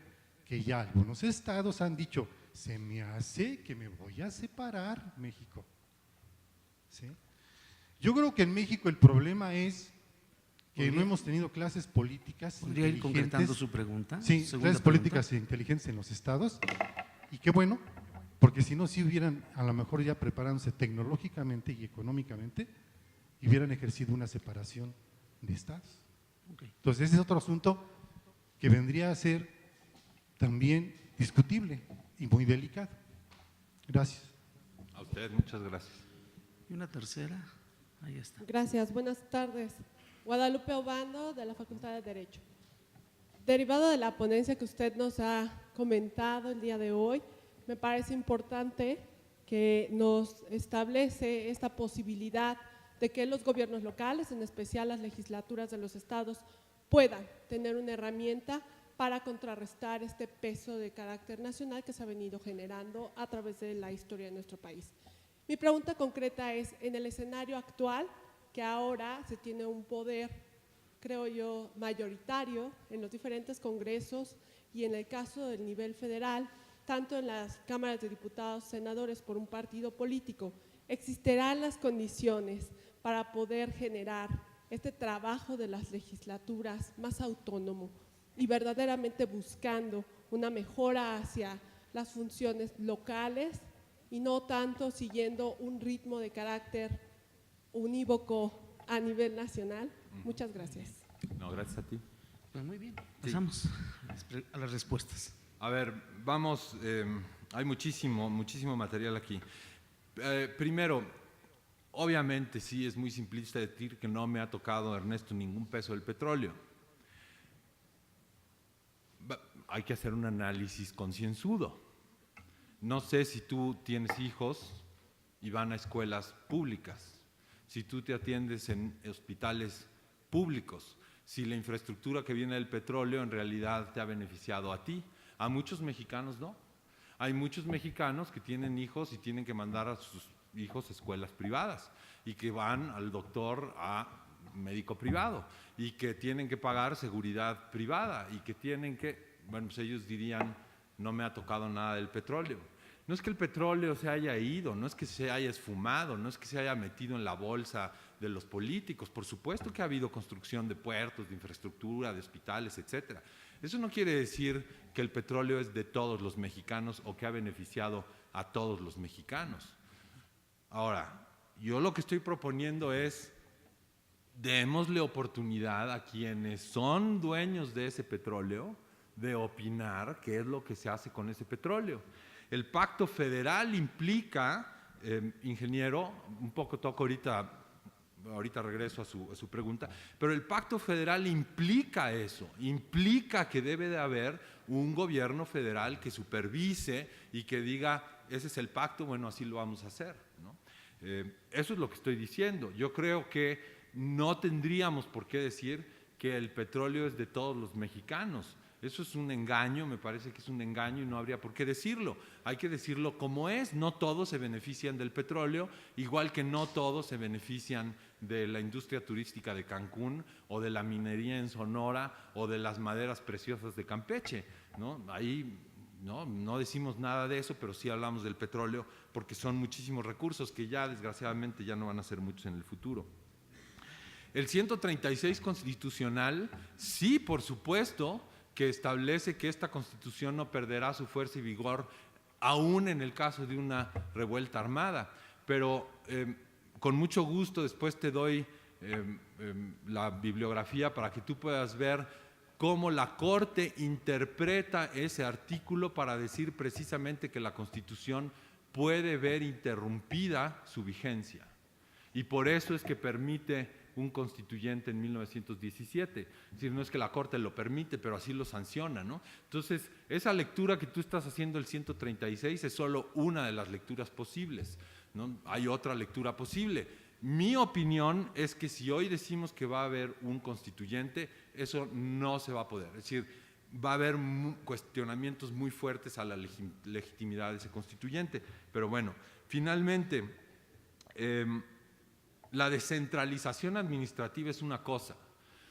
S5: que ya algunos estados han dicho: se me hace que me voy a separar, México. ¿Sí? Yo creo que en México el problema es que no hemos tenido clases políticas
S2: ¿Podría ir
S5: inteligentes.
S2: concretando su pregunta?
S5: Sí,
S2: Segunda
S5: clases
S2: pregunta.
S5: políticas inteligentes en los estados, y qué bueno, porque si no, sí hubieran a lo mejor ya preparándose tecnológicamente y económicamente, y hubieran ejercido una separación de estados.
S2: Ok.
S5: Entonces ese es otro asunto que vendría a ser también discutible y muy delicado. Gracias.
S3: A usted, muchas gracias.
S2: Y una tercera, ahí está.
S8: Gracias, buenas tardes. Guadalupe Obando, de la Facultad de Derecho. Derivado de la ponencia que usted nos ha comentado el día de hoy, me parece importante que nos establece esta posibilidad de que los gobiernos locales, en especial las legislaturas de los estados, puedan tener una herramienta para contrarrestar este peso de carácter nacional que se ha venido generando a través de la historia de nuestro país. Mi pregunta concreta es: en el escenario actual, que ahora se tiene un poder, creo yo, mayoritario en los diferentes congresos y en el caso del nivel federal, tanto en las cámaras de diputados, senadores por un partido político, ¿existirán las condiciones para poder generar este trabajo de las legislaturas más autónomo y verdaderamente buscando una mejora hacia las funciones locales y no tanto siguiendo un ritmo de carácter unívoco a nivel nacional? Muchas gracias.
S3: No, gracias a ti.
S2: Pues muy bien, pasamos a las respuestas.
S3: A ver, vamos, hay muchísimo material aquí. Primero, obviamente sí es muy simplista decir que no me ha tocado, Ernesto, ningún peso del petróleo. Hay que hacer un análisis concienzudo. No sé si tú tienes hijos y van a escuelas públicas, si tú te atiendes en hospitales públicos, si la infraestructura que viene del petróleo en realidad te ha beneficiado a ti. A muchos mexicanos no. Hay muchos mexicanos que tienen hijos y tienen que mandar a sus hijos a escuelas privadas y que van al doctor a médico privado y que tienen que pagar seguridad privada y que tienen que, bueno, pues ellos dirían: no me ha tocado nada del petróleo. No es que el petróleo se haya ido, no es que se haya esfumado, no es que se haya metido en la bolsa de los políticos. Por supuesto que ha habido construcción de puertos, de infraestructura, de hospitales, etcétera. Eso no quiere decir que el petróleo es de todos los mexicanos o que ha beneficiado a todos los mexicanos. Ahora, yo lo que estoy proponiendo es: démosle oportunidad a quienes son dueños de ese petróleo de opinar qué es lo que se hace con ese petróleo. El pacto federal implica, ingeniero, un poco toco ahorita regreso a su pregunta, pero el pacto federal implica eso, implica que debe de haber un gobierno federal que supervise y que diga: ese es el pacto, bueno, así lo vamos a hacer, ¿no? Eso es lo que estoy diciendo. Yo creo que no tendríamos por qué decir que el petróleo es de todos los mexicanos. Eso es un engaño, me parece que es un engaño y no habría por qué decirlo. Hay que decirlo como es. No todos se benefician del petróleo, igual que no todos se benefician de la industria turística de Cancún o de la minería en Sonora o de las maderas preciosas de Campeche, ¿no? Ahí no decimos nada de eso, pero sí hablamos del petróleo porque son muchísimos recursos que ya desgraciadamente ya no van a ser muchos en el futuro. El 136 constitucional, sí, por supuesto, que establece que esta Constitución no perderá su fuerza y vigor aún en el caso de una revuelta armada. Pero con mucho gusto después te doy la bibliografía para que tú puedas ver cómo la Corte interpreta ese artículo para decir precisamente que la Constitución puede ver interrumpida su vigencia. Y por eso es que permite un constituyente en 1917. Es decir, no es que la Corte lo permite, pero así lo sanciona, ¿no? Entonces, esa lectura que tú estás haciendo, el 136, es solo una de las lecturas posibles, ¿no? Hay otra lectura posible. Mi opinión es que si hoy decimos que va a haber un constituyente, eso no se va a poder. Es decir, va a haber cuestionamientos muy fuertes a la legitimidad de ese constituyente. Pero bueno, finalmente, la descentralización administrativa es una cosa.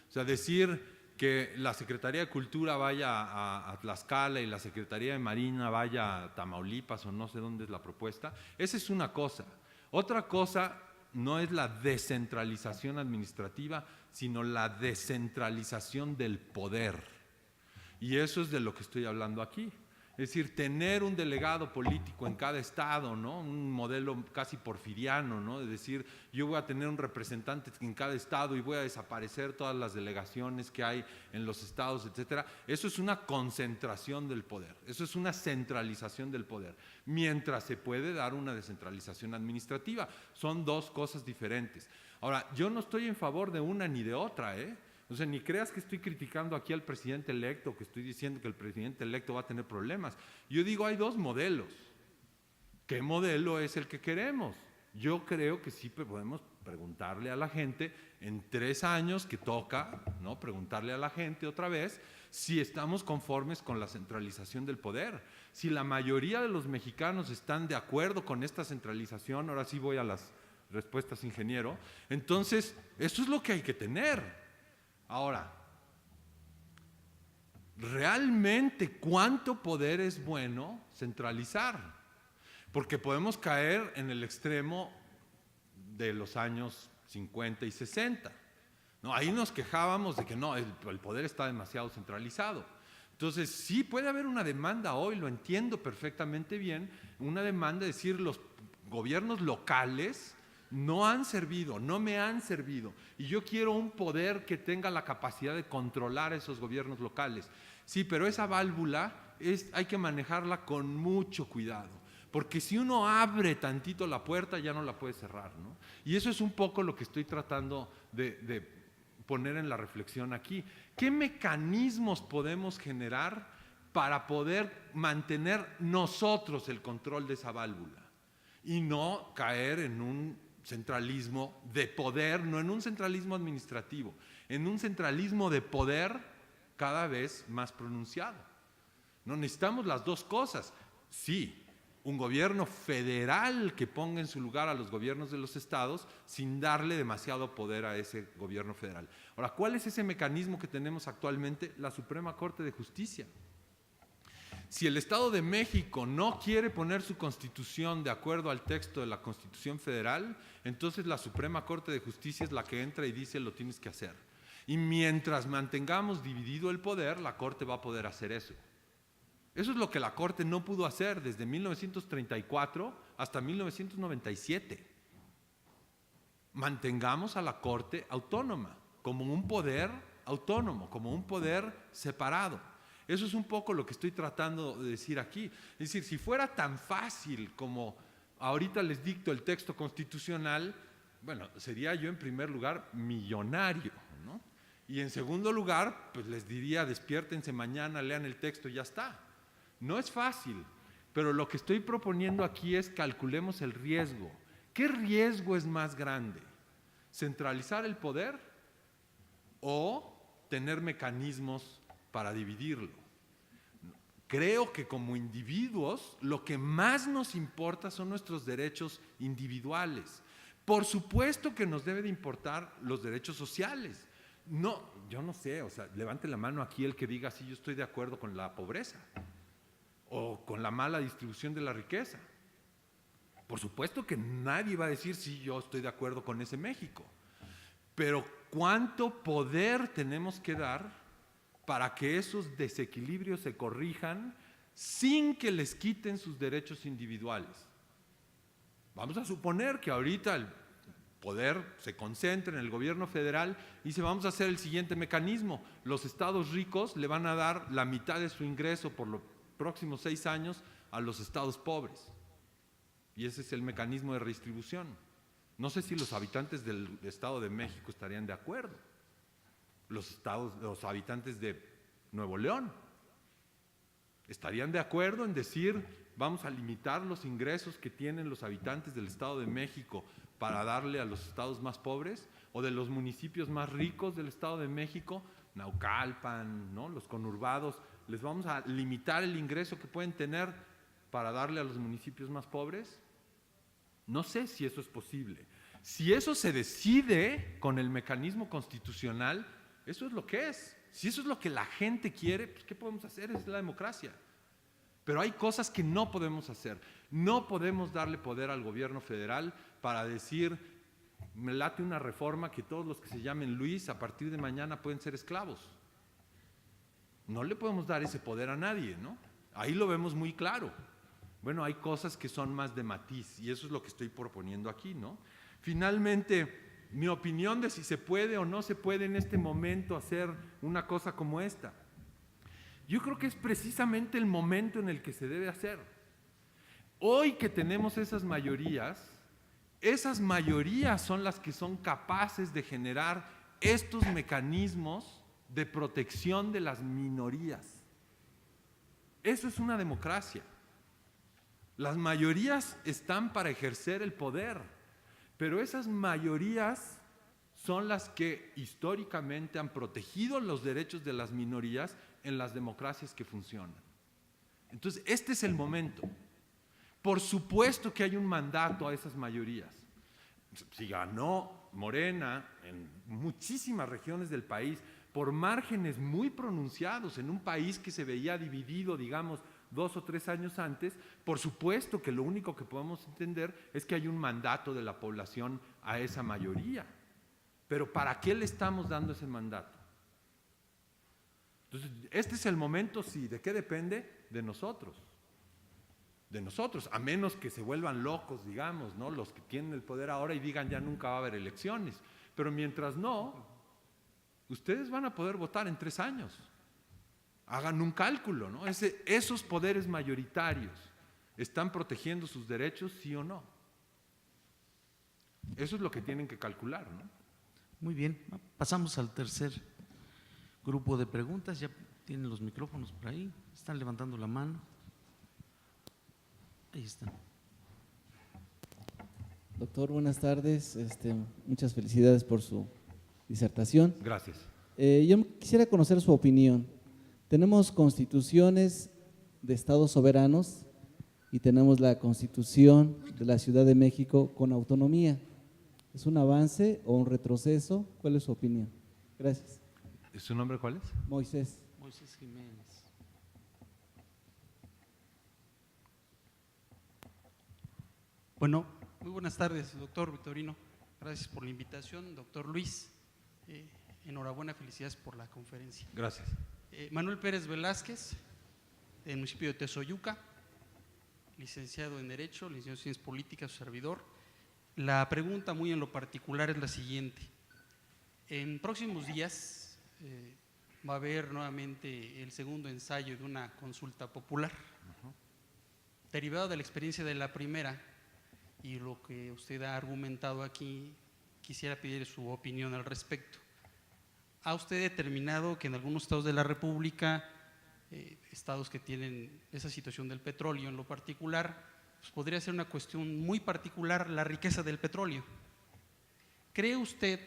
S3: O sea, decir que la Secretaría de Cultura vaya a Tlaxcala y la Secretaría de Marina vaya a Tamaulipas o no sé dónde es la propuesta, esa es una cosa. Otra cosa no es la descentralización administrativa, sino la descentralización del poder. Y eso es de lo que estoy hablando aquí. Es decir, tener un delegado político en cada estado, ¿no? Un modelo casi porfiriano, ¿no? Es decir, yo voy a tener un representante en cada estado y voy a desaparecer todas las delegaciones que hay en los estados, etcétera. Eso es una concentración del poder, eso es una centralización del poder, mientras se puede dar una descentralización administrativa. Son dos cosas diferentes. Ahora, yo no estoy en favor de una ni de otra, ¿eh? O sea, ni creas que estoy criticando aquí al presidente electo, que estoy diciendo que el presidente electo va a tener problemas. Yo digo, hay dos modelos. ¿Qué modelo es el que queremos? Yo creo que sí podemos preguntarle a la gente en 3 años que toca, ¿no? Preguntarle a la gente otra vez si estamos conformes con la centralización del poder. Si la mayoría de los mexicanos están de acuerdo con esta centralización, ahora sí voy a las respuestas, ingeniero, entonces eso es lo que hay que tener. Ahora, ¿realmente cuánto poder es bueno centralizar? Porque podemos caer en el extremo de los años 50 y 60. ¿No? Ahí nos quejábamos de que no, el poder está demasiado centralizado. Entonces, sí puede haber una demanda hoy, lo entiendo perfectamente bien, una demanda de decir los gobiernos locales no han servido, no me han servido, y yo quiero un poder que tenga la capacidad de controlar esos gobiernos locales. Sí, pero esa válvula hay que manejarla con mucho cuidado, porque si uno abre tantito la puerta ya no la puede cerrar, ¿no? Y eso es un poco lo que estoy tratando de poner en la reflexión aquí. ¿Qué mecanismos podemos generar para poder mantener nosotros el control de esa válvula y no caer en un centralismo de poder, no en un centralismo administrativo, en un centralismo de poder cada vez más pronunciado? No necesitamos las dos cosas. Sí, un gobierno federal que ponga en su lugar a los gobiernos de los estados sin darle demasiado poder a ese gobierno federal. Ahora, ¿cuál es ese mecanismo que tenemos actualmente? La Suprema Corte de Justicia. Si el Estado de México no quiere poner su constitución de acuerdo al texto de la Constitución Federal, entonces la Suprema Corte de Justicia es la que entra y dice lo tienes que hacer. Y mientras mantengamos dividido el poder, la Corte va a poder hacer eso. Eso es lo que la Corte no pudo hacer desde 1934 hasta 1997. Mantengamos a la Corte autónoma, como un poder autónomo, como un poder separado. Eso es un poco lo que estoy tratando de decir aquí. Es decir, si fuera tan fácil como ahorita les dicto el texto constitucional, bueno, sería yo en primer lugar millonario, ¿no? Y en segundo lugar, pues les diría, despiértense mañana, lean el texto y ya está. No es fácil, pero lo que estoy proponiendo aquí es calculemos el riesgo. ¿Qué riesgo es más grande? ¿Centralizar el poder o tener mecanismos para dividirlo? Creo que como individuos lo que más nos importa son nuestros derechos individuales. Por supuesto que nos debe de importar los derechos sociales. No, yo no sé, o sea, levante la mano aquí el que diga sí, yo estoy de acuerdo con la pobreza o con la mala distribución de la riqueza. Por supuesto que nadie va a decir sí, yo estoy de acuerdo con ese México. Pero ¿cuánto poder tenemos que dar para que esos desequilibrios se corrijan sin que les quiten sus derechos individuales. Vamos a suponer que ahorita el poder se concentra en el gobierno federal y se vamos a hacer el siguiente mecanismo. Los estados ricos le van a dar la mitad de su ingreso por los próximos 6 años a los estados pobres. Y ese es el mecanismo de redistribución. No sé si los habitantes del Estado de México estarían de acuerdo. Los habitantes de Nuevo León estarían de acuerdo en decir: vamos a limitar los ingresos que tienen los habitantes del Estado de México para darle a los estados más pobres, o de los municipios más ricos del Estado de México, Naucalpan, ¿no?, los conurbados, les vamos a limitar el ingreso que pueden tener para darle a los municipios más pobres. No sé si eso es posible. Si eso se decide con el mecanismo constitucional, eso es lo que es. Si eso es lo que la gente quiere, pues ¿qué podemos hacer? Es la democracia. Pero hay cosas que no podemos hacer. No podemos darle poder al gobierno federal para decir: me late una reforma que todos los que se llamen Luis a partir de mañana pueden ser esclavos. No le podemos dar ese poder a nadie, ¿no? Ahí lo vemos muy claro. Bueno, hay cosas que son más de matiz y eso es lo que estoy proponiendo aquí, ¿no? Finalmente, mi opinión de si se puede o no se puede en este momento hacer una cosa como esta. Yo creo que es precisamente el momento en el que se debe hacer. Hoy que tenemos esas mayorías son las que son capaces de generar estos mecanismos de protección de las minorías. Eso es una democracia. Las mayorías están para ejercer el poder, pero esas mayorías son las que históricamente han protegido los derechos de las minorías en las democracias que funcionan. Entonces, este es el momento. Por supuesto que hay un mandato a esas mayorías. Si ganó Morena en muchísimas regiones del país, por márgenes muy pronunciados, en un país que se veía dividido, digamos, 2 o 3 años antes, por supuesto que lo único que podemos entender es que hay un mandato de la población a esa mayoría. Pero ¿para qué le estamos dando ese mandato? Entonces, este es el momento, sí. ¿De qué depende? De nosotros. De nosotros, a menos que se vuelvan locos, digamos, ¿no?, los que tienen el poder ahora y digan: ya nunca va a haber elecciones. Pero mientras no, ustedes van a poder votar en 3 años. Hagan un cálculo, ¿no? Esos poderes mayoritarios ¿están protegiendo sus derechos, sí o no? Eso es lo que tienen que calcular, ¿no?
S2: Muy bien, pasamos al tercer grupo de preguntas. Ya tienen los micrófonos por ahí, están levantando la mano. Ahí están.
S9: Doctor, buenas tardes. Muchas felicidades por su disertación.
S3: Gracias.
S9: Yo quisiera conocer su opinión. Tenemos constituciones de estados soberanos y tenemos la Constitución de la Ciudad de México con autonomía. ¿Es un avance o un retroceso? ¿Cuál es su opinión? Gracias.
S3: ¿Su nombre cuál es?
S9: Moisés.
S2: Moisés Jiménez.
S10: Bueno, muy buenas tardes, doctor Victorino. Gracias por la invitación. Doctor Luis, enhorabuena, felicidades por la conferencia.
S3: Gracias.
S10: Manuel Pérez Velázquez, del municipio de Tezoyuca, licenciado en Derecho, licenciado en Ciencias Políticas, su servidor. La pregunta muy en lo particular es la siguiente. En próximos días va a haber nuevamente el segundo ensayo de una consulta popular. Derivado de la experiencia de la primera y lo que usted ha argumentado aquí, quisiera pedir su opinión al respecto. ¿Ha usted determinado que en algunos estados de la República, estados que tienen esa situación del petróleo en lo particular, pues podría ser una cuestión muy particular la riqueza del petróleo? ¿Cree usted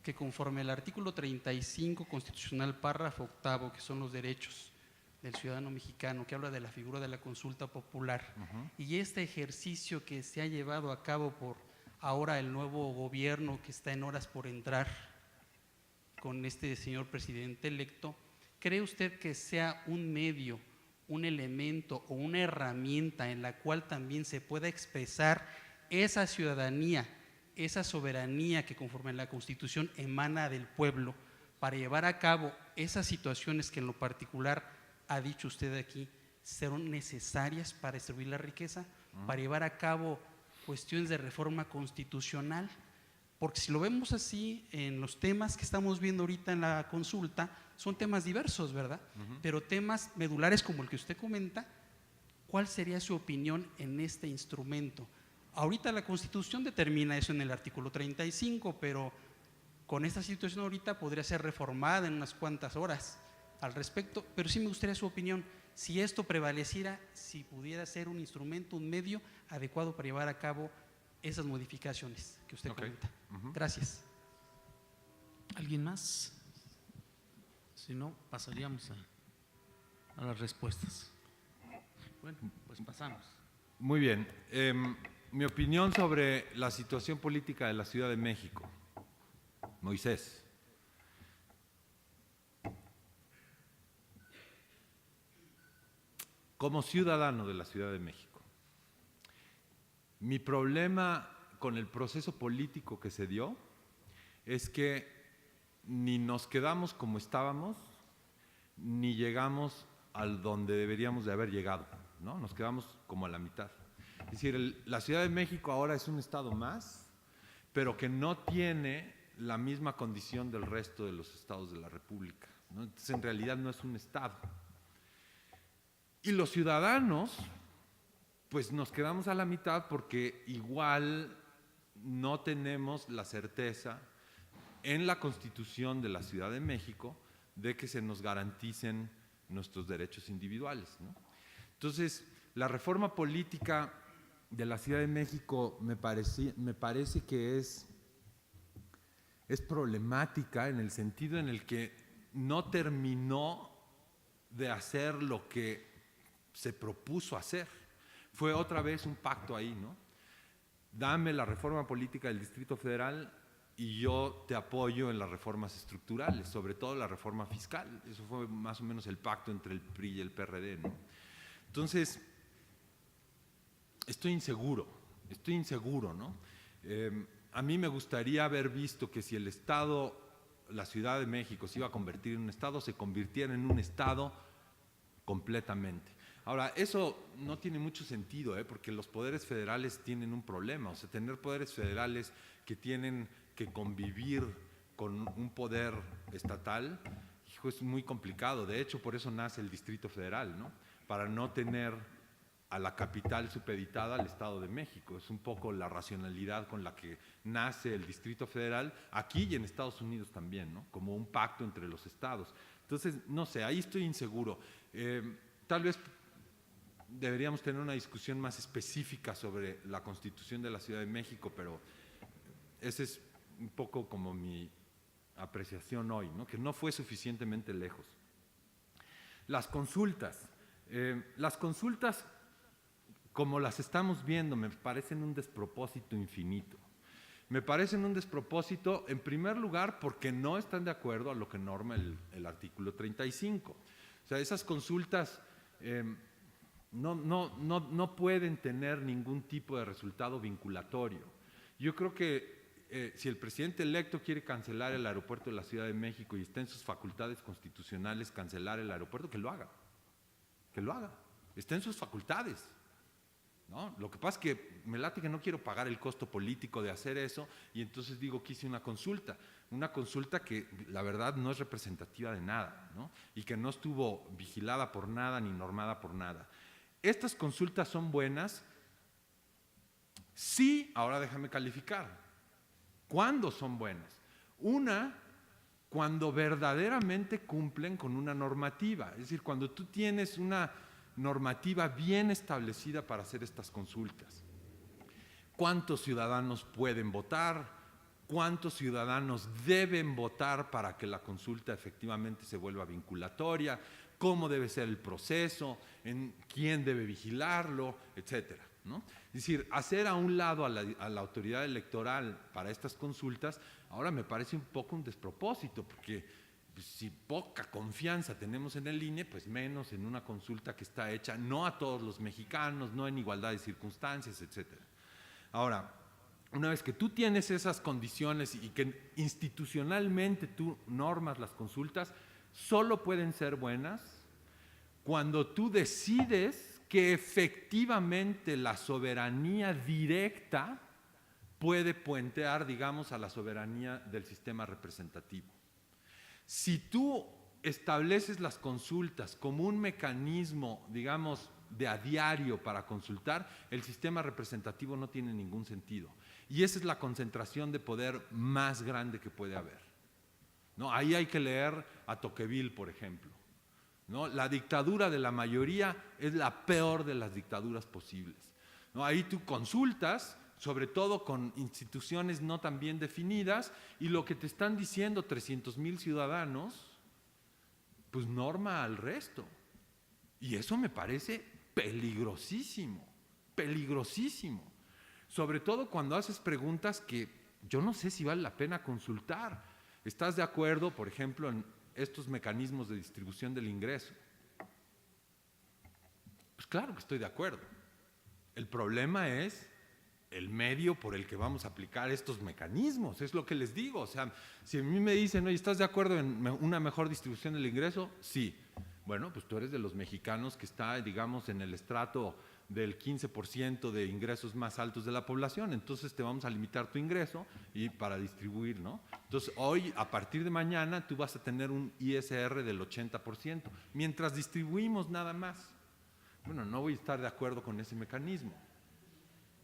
S10: que conforme al artículo 35 constitucional, párrafo octavo, que son los derechos del ciudadano mexicano, que habla de la figura de la consulta popular, y este ejercicio que se ha llevado a cabo por ahora el nuevo gobierno que está en horas por entrar con este señor presidente electo, cree usted que sea un medio, un elemento o una herramienta en la cual también se pueda expresar esa ciudadanía, esa soberanía que conforme a la Constitución emana del pueblo para llevar a cabo esas situaciones que en lo particular ha dicho usted aquí son necesarias para distribuir la riqueza, para llevar a cabo cuestiones de reforma constitucional, porque si lo vemos así, en los temas que estamos viendo ahorita en la consulta, son temas diversos, ¿verdad? Pero temas medulares como el que usted comenta, ¿cuál sería su opinión en este instrumento? Ahorita la Constitución determina eso en el artículo 35, pero con esta situación ahorita podría ser reformada en unas cuantas horas al respecto, pero sí me gustaría su opinión, si esto prevaleciera, si pudiera ser un instrumento, un medio adecuado para llevar a cabo esas modificaciones que usted comenta. Gracias.
S2: ¿Alguien más? Si no, pasaríamos a las respuestas. Bueno, pues pasamos.
S3: Muy bien. Mi opinión sobre la situación política de la Ciudad de México. Moisés. Como ciudadano de la Ciudad de México, mi problema con el proceso político que se dio es que ni nos quedamos como estábamos, ni llegamos al donde deberíamos de haber llegado, ¿no? Nos quedamos como a la mitad. Es decir, la Ciudad de México ahora es un estado más, pero que no tiene la misma condición del resto de los estados de la República, ¿no? Entonces, en realidad no es un estado. Y los ciudadanos, pues nos quedamos a la mitad porque igual no tenemos la certeza en la Constitución de la Ciudad de México de que se nos garanticen nuestros derechos individuales, ¿no? Entonces, la reforma política de la Ciudad de México me parece que es problemática en el sentido en el que no terminó de hacer lo que se propuso hacer. Fue otra vez un pacto ahí, ¿no? Dame la reforma política del Distrito Federal y yo te apoyo en las reformas estructurales, sobre todo la reforma fiscal. Eso fue más o menos el pacto entre el PRI y el PRD, ¿no? Entonces, estoy inseguro, ¿no? A mí me gustaría haber visto que si el Estado, la Ciudad de México, se iba a convertir en un Estado, se convirtiera en un Estado completamente. Ahora, eso no tiene mucho sentido, porque los poderes federales tienen un problema. O sea, tener poderes federales que tienen que convivir con un poder estatal, hijo, es muy complicado. De hecho, por eso nace el Distrito Federal, ¿no? Para no tener a la capital supeditada al Estado de México. Es un poco la racionalidad con la que nace el Distrito Federal, aquí y en Estados Unidos también, ¿no? Como un pacto entre los estados. Entonces, no sé, ahí estoy inseguro. Tal vez deberíamos tener una discusión más específica sobre la Constitución de la Ciudad de México, pero ese es un poco como mi apreciación hoy, ¿no? Que no fue suficientemente lejos. Las consultas, como las estamos viendo, me parecen un despropósito infinito. Me parecen un despropósito, en primer lugar, porque no están de acuerdo a lo que norma el artículo 35. O sea, esas consultas no pueden tener ningún tipo de resultado vinculatorio. Yo creo que si el presidente electo quiere cancelar el aeropuerto de la Ciudad de México y está en sus facultades constitucionales cancelar el aeropuerto, que lo haga. Que lo haga. Está en sus facultades, ¿no? Lo que pasa es que me late que no quiero pagar el costo político de hacer eso y entonces digo que hice una consulta que la verdad no es representativa de nada, ¿no? Y que no estuvo vigilada por nada ni normada por nada. Estas consultas son buenas. Sí, ahora déjame calificar. ¿Cuándo son buenas? Una, cuando verdaderamente cumplen con una normativa. Es decir, cuando tú tienes una normativa bien establecida para hacer estas consultas. ¿Cuántos ciudadanos pueden votar? ¿Cuántos ciudadanos deben votar para que la consulta efectivamente se vuelva vinculatoria? ¿Cómo debe ser el proceso? ¿Quién debe vigilarlo? Etcétera, ¿no? Es decir, hacer a un lado a la autoridad electoral para estas consultas, ahora me parece un poco un despropósito, porque pues, si poca confianza tenemos en el INE, pues menos en una consulta que está hecha no a todos los mexicanos, no en igualdad de circunstancias, etcétera. Ahora, una vez que tú tienes esas condiciones y que institucionalmente tú normas las consultas, solo pueden ser buenas cuando tú decides que efectivamente la soberanía directa puede puentear, digamos, a la soberanía del sistema representativo. Si tú estableces las consultas como un mecanismo, digamos, de a diario para consultar, el sistema representativo no tiene ningún sentido. Y esa es la concentración de poder más grande que puede haber, ¿no? Ahí hay que leer a Tocqueville, por ejemplo, ¿no? La dictadura de la mayoría es la peor de las dictaduras posibles, ¿no? Ahí tú consultas, sobre todo con instituciones no tan bien definidas, y lo que te están diciendo 300,000 ciudadanos, pues norma al resto. Y eso me parece peligrosísimo, peligrosísimo. Sobre todo cuando haces preguntas que yo no sé si vale la pena consultar. ¿Estás de acuerdo, por ejemplo, en estos mecanismos de distribución del ingreso? Pues claro que estoy de acuerdo. El problema es el medio por el que vamos a aplicar estos mecanismos, es lo que les digo. O sea, si a mí me dicen, oye, ¿estás de acuerdo en una mejor distribución del ingreso? Sí. Bueno, pues tú eres de los mexicanos que está, digamos, en el estrato del 15% de ingresos más altos de la población, entonces te vamos a limitar tu ingreso y para distribuir, ¿no? Entonces hoy, a partir de mañana, tú vas a tener un ISR del 80%, mientras distribuimos nada más. Bueno, no voy a estar de acuerdo con ese mecanismo,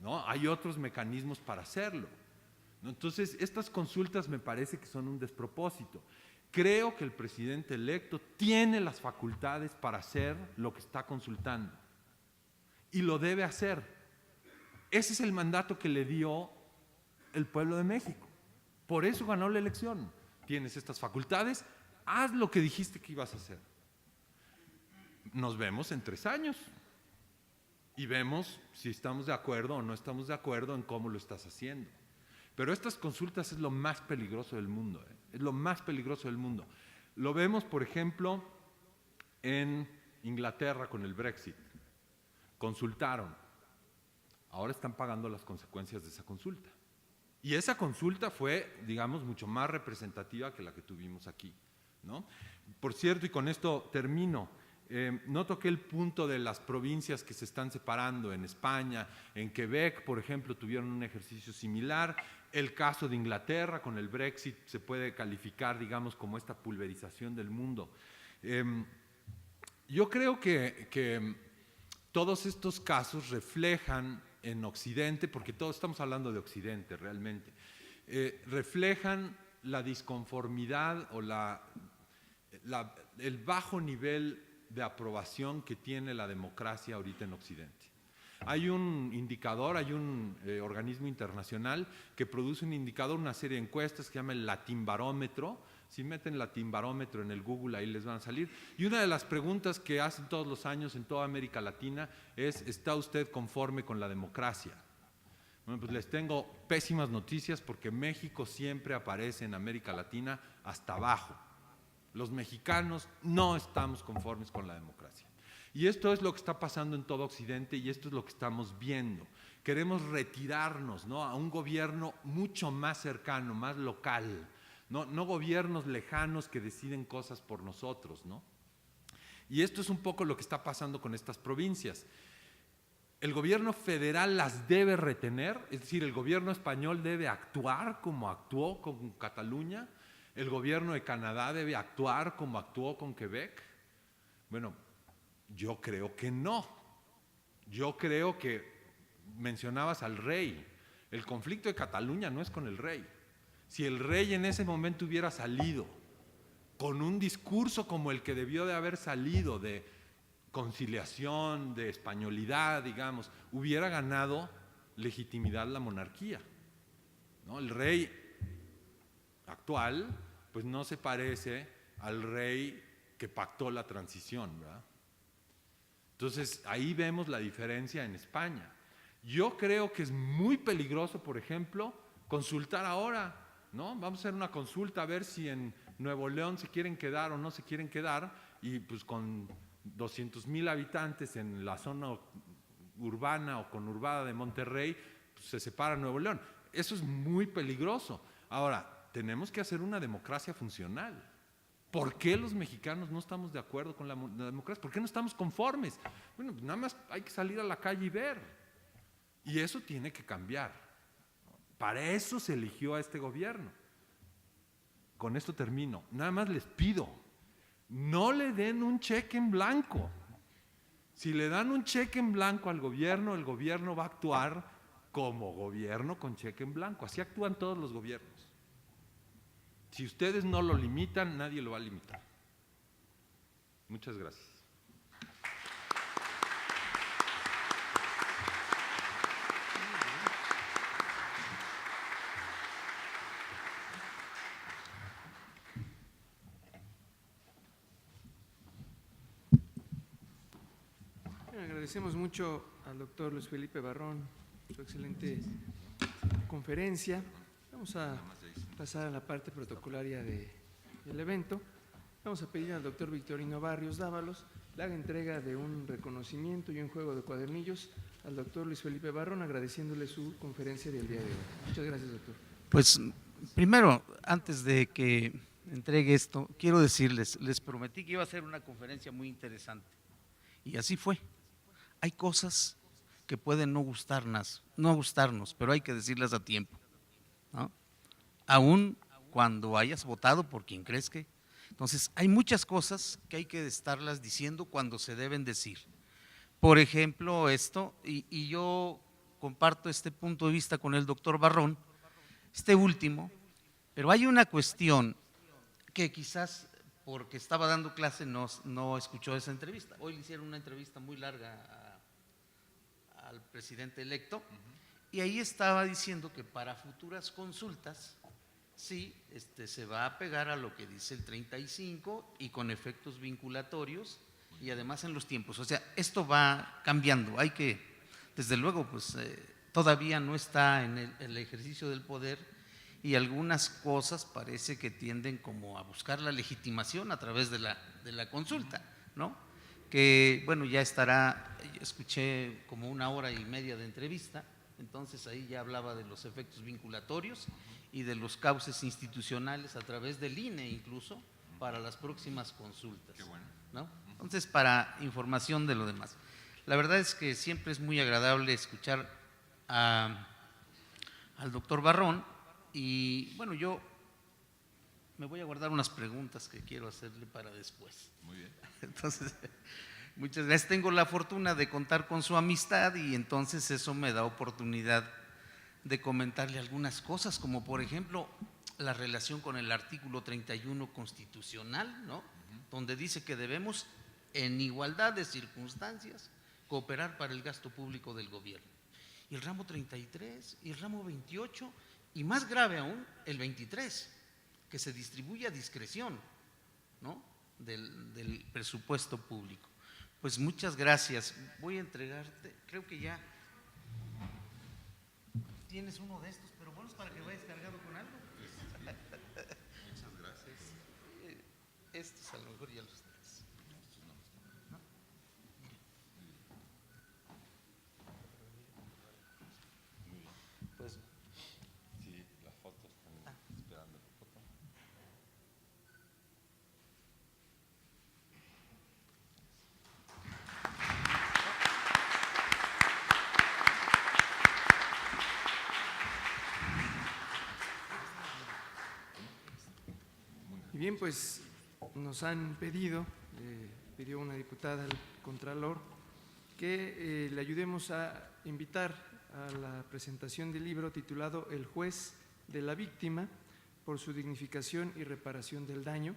S3: ¿no? Hay otros mecanismos para hacerlo, ¿no? Entonces, estas consultas me parece que son un despropósito. Creo que el presidente electo tiene las facultades para hacer lo que está consultando y lo debe hacer. Ese es el mandato que le dio el pueblo de México. Por eso ganó la elección. Tienes estas facultades, haz lo que dijiste que ibas a hacer. Nos vemos en 3 años y vemos si estamos de acuerdo o no estamos de acuerdo en cómo lo estás haciendo. Pero estas consultas es lo más peligroso del mundo, ¿eh? Es lo más peligroso del mundo. Lo vemos, por ejemplo, en Inglaterra con el Brexit. Consultaron. Ahora están pagando las consecuencias de esa consulta. Y esa consulta fue, digamos, mucho más representativa que la que tuvimos aquí, ¿no? Por cierto, y con esto termino, no toqué el punto de las provincias que se están separando en España, en Quebec, por ejemplo, tuvieron un ejercicio similar. El caso de Inglaterra con el Brexit se puede calificar, digamos, como esta pulverización del mundo. Yo creo que todos estos casos reflejan en Occidente, porque todos estamos hablando de Occidente realmente, reflejan la disconformidad o el bajo nivel de aprobación que tiene la democracia ahorita en Occidente. Hay un indicador, hay un organismo internacional que produce un indicador, una serie de encuestas que se llama el Latinbarómetro. Si meten Latinbarómetro en el Google, ahí les van a salir. Y una de las preguntas que hacen todos los años en toda América Latina es: ¿está usted conforme con la democracia? Bueno, pues les tengo pésimas noticias, porque México siempre aparece en América Latina hasta abajo. Los mexicanos no estamos conformes con la democracia. Y esto es lo que está pasando en todo Occidente y esto es lo que estamos viendo. Queremos retirarnos, ¿no?, a un gobierno mucho más cercano, más local, no gobiernos lejanos que deciden cosas por nosotros, ¿no? Y esto es un poco lo que está pasando con estas provincias. El gobierno federal las debe retener, es decir, el gobierno español debe actuar como actuó con Cataluña, el gobierno de Canadá debe actuar como actuó con Quebec. Bueno, yo creo que no. Yo creo que mencionabas al rey. El conflicto de Cataluña no es con el rey. Si el rey en ese momento hubiera salido con un discurso como el que debió de haber salido, de conciliación, de españolidad, digamos, hubiera ganado legitimidad la monarquía, ¿no? El rey actual, pues no se parece al rey que pactó la transición, ¿verdad? Entonces, ahí vemos la diferencia en España. Yo creo que es muy peligroso, por ejemplo, consultar ahora, ¿no? Vamos a hacer una consulta a ver si en Nuevo León se quieren quedar o no se quieren quedar, y pues con 200,000 habitantes en la zona urbana o conurbada de Monterrey, pues se separa Nuevo León. Eso es muy peligroso. Ahora, tenemos que hacer una democracia funcional. ¿Por qué los mexicanos no estamos de acuerdo con la democracia? ¿Por qué no estamos conformes? Bueno, pues nada más hay que salir a la calle y ver. Y eso tiene que cambiar. Para eso se eligió a este gobierno. Con esto termino. Nada más les pido, no le den un cheque en blanco. Si le dan un cheque en blanco al gobierno, el gobierno va a actuar como gobierno con cheque en blanco. Así actúan todos los gobiernos. Si ustedes no lo limitan, nadie lo va a limitar. Muchas gracias.
S1: Agradecemos mucho al doctor Luis Felipe Barrón su excelente conferencia. Vamos a pasar a la parte protocolaria del evento. Vamos a pedir al doctor Victorino Barrios Dávalos le haga entrega de un reconocimiento y un juego de cuadernillos al doctor Luis Felipe Barrón, agradeciéndole su conferencia del día de hoy. Muchas gracias, doctor.
S2: Pues primero, antes de que entregue esto, quiero decirles, les prometí que iba a hacer una conferencia muy interesante y así fue. Hay cosas que pueden no gustarnos, pero hay que decirlas a tiempo, ¿no? Aún cuando hayas votado por quien crees que. Entonces, hay muchas cosas que hay que estarlas diciendo cuando se deben decir. Por ejemplo, esto, y yo comparto este punto de vista con el doctor Barrón, este último, pero hay una cuestión que quizás porque estaba dando clase no escuchó esa entrevista. Hoy le hicieron una entrevista muy larga al presidente electo y ahí estaba diciendo que para futuras consultas sí, se va a pegar a lo que dice el 35 y con efectos vinculatorios y además en los tiempos. O sea, esto va cambiando. Hay que, desde luego, pues todavía no está en el ejercicio del poder y algunas cosas parece que tienden como a buscar la legitimación a través de la consulta, ¿no? Que bueno, ya estará, escuché como 1 hora y media de entrevista, entonces ahí ya hablaba de los efectos vinculatorios y de los cauces institucionales a través del INE incluso para las próximas consultas. Qué bueno. ¿No? Entonces, para información de lo demás. La verdad es que siempre es muy agradable escuchar al doctor Barrón y bueno, yo me voy a guardar unas preguntas que quiero hacerle para después.
S3: Muy bien.
S2: Entonces, muchas gracias. Tengo la fortuna de contar con su amistad y entonces eso me da oportunidad de comentarle algunas cosas, como por ejemplo la relación con el artículo 31 constitucional, ¿no? Donde dice que debemos, en igualdad de circunstancias, cooperar para el gasto público del gobierno. Y el ramo 33, y el ramo 28, y más grave aún, el 23, que se distribuye a discreción, ¿no? del presupuesto público. Pues muchas gracias. Voy a entregarte, creo que ya tienes uno de estos, pero bueno, es para que vayas cargado con algo.
S3: Muchas gracias.
S2: Estos a lo mejor ya los tienes. ¿No? Pues
S3: sí, la foto, están esperando la foto.
S1: Y bien, pues nos han pedido, pidió una diputada al Contralor, que le ayudemos a invitar a la presentación del libro titulado El juez de la víctima por su dignificación y reparación del daño,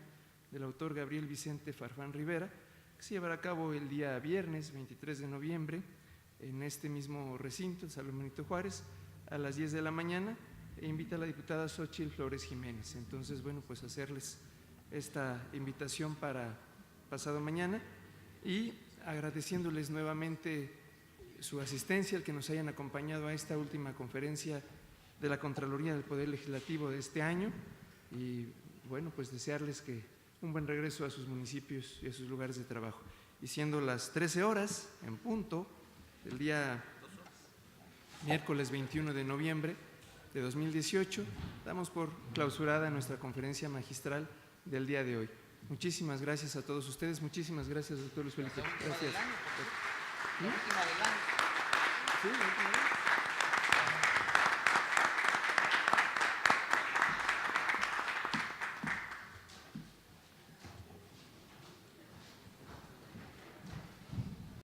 S1: del autor Gabriel Vicente Farfán Rivera, que se llevará a cabo el día viernes 23 de noviembre en este mismo recinto, en Salón Benito Juárez, a las 10 de la mañana, e invita a la diputada Xóchitl Flores Jiménez. Entonces, bueno, pues hacerles esta invitación para pasado mañana y agradeciéndoles nuevamente su asistencia, el que nos hayan acompañado a esta última conferencia de la Contraloría del Poder Legislativo de este año y bueno, pues desearles que un buen regreso a sus municipios y a sus lugares de trabajo. Y siendo las 13 horas en punto, el día miércoles 21 de noviembre de 2018, damos por clausurada nuestra conferencia magistral del día de hoy. Muchísimas gracias a todos ustedes. Muchísimas gracias, doctor Luis Felipe. Gracias.
S2: La última del año.
S1: Sí, la última del año.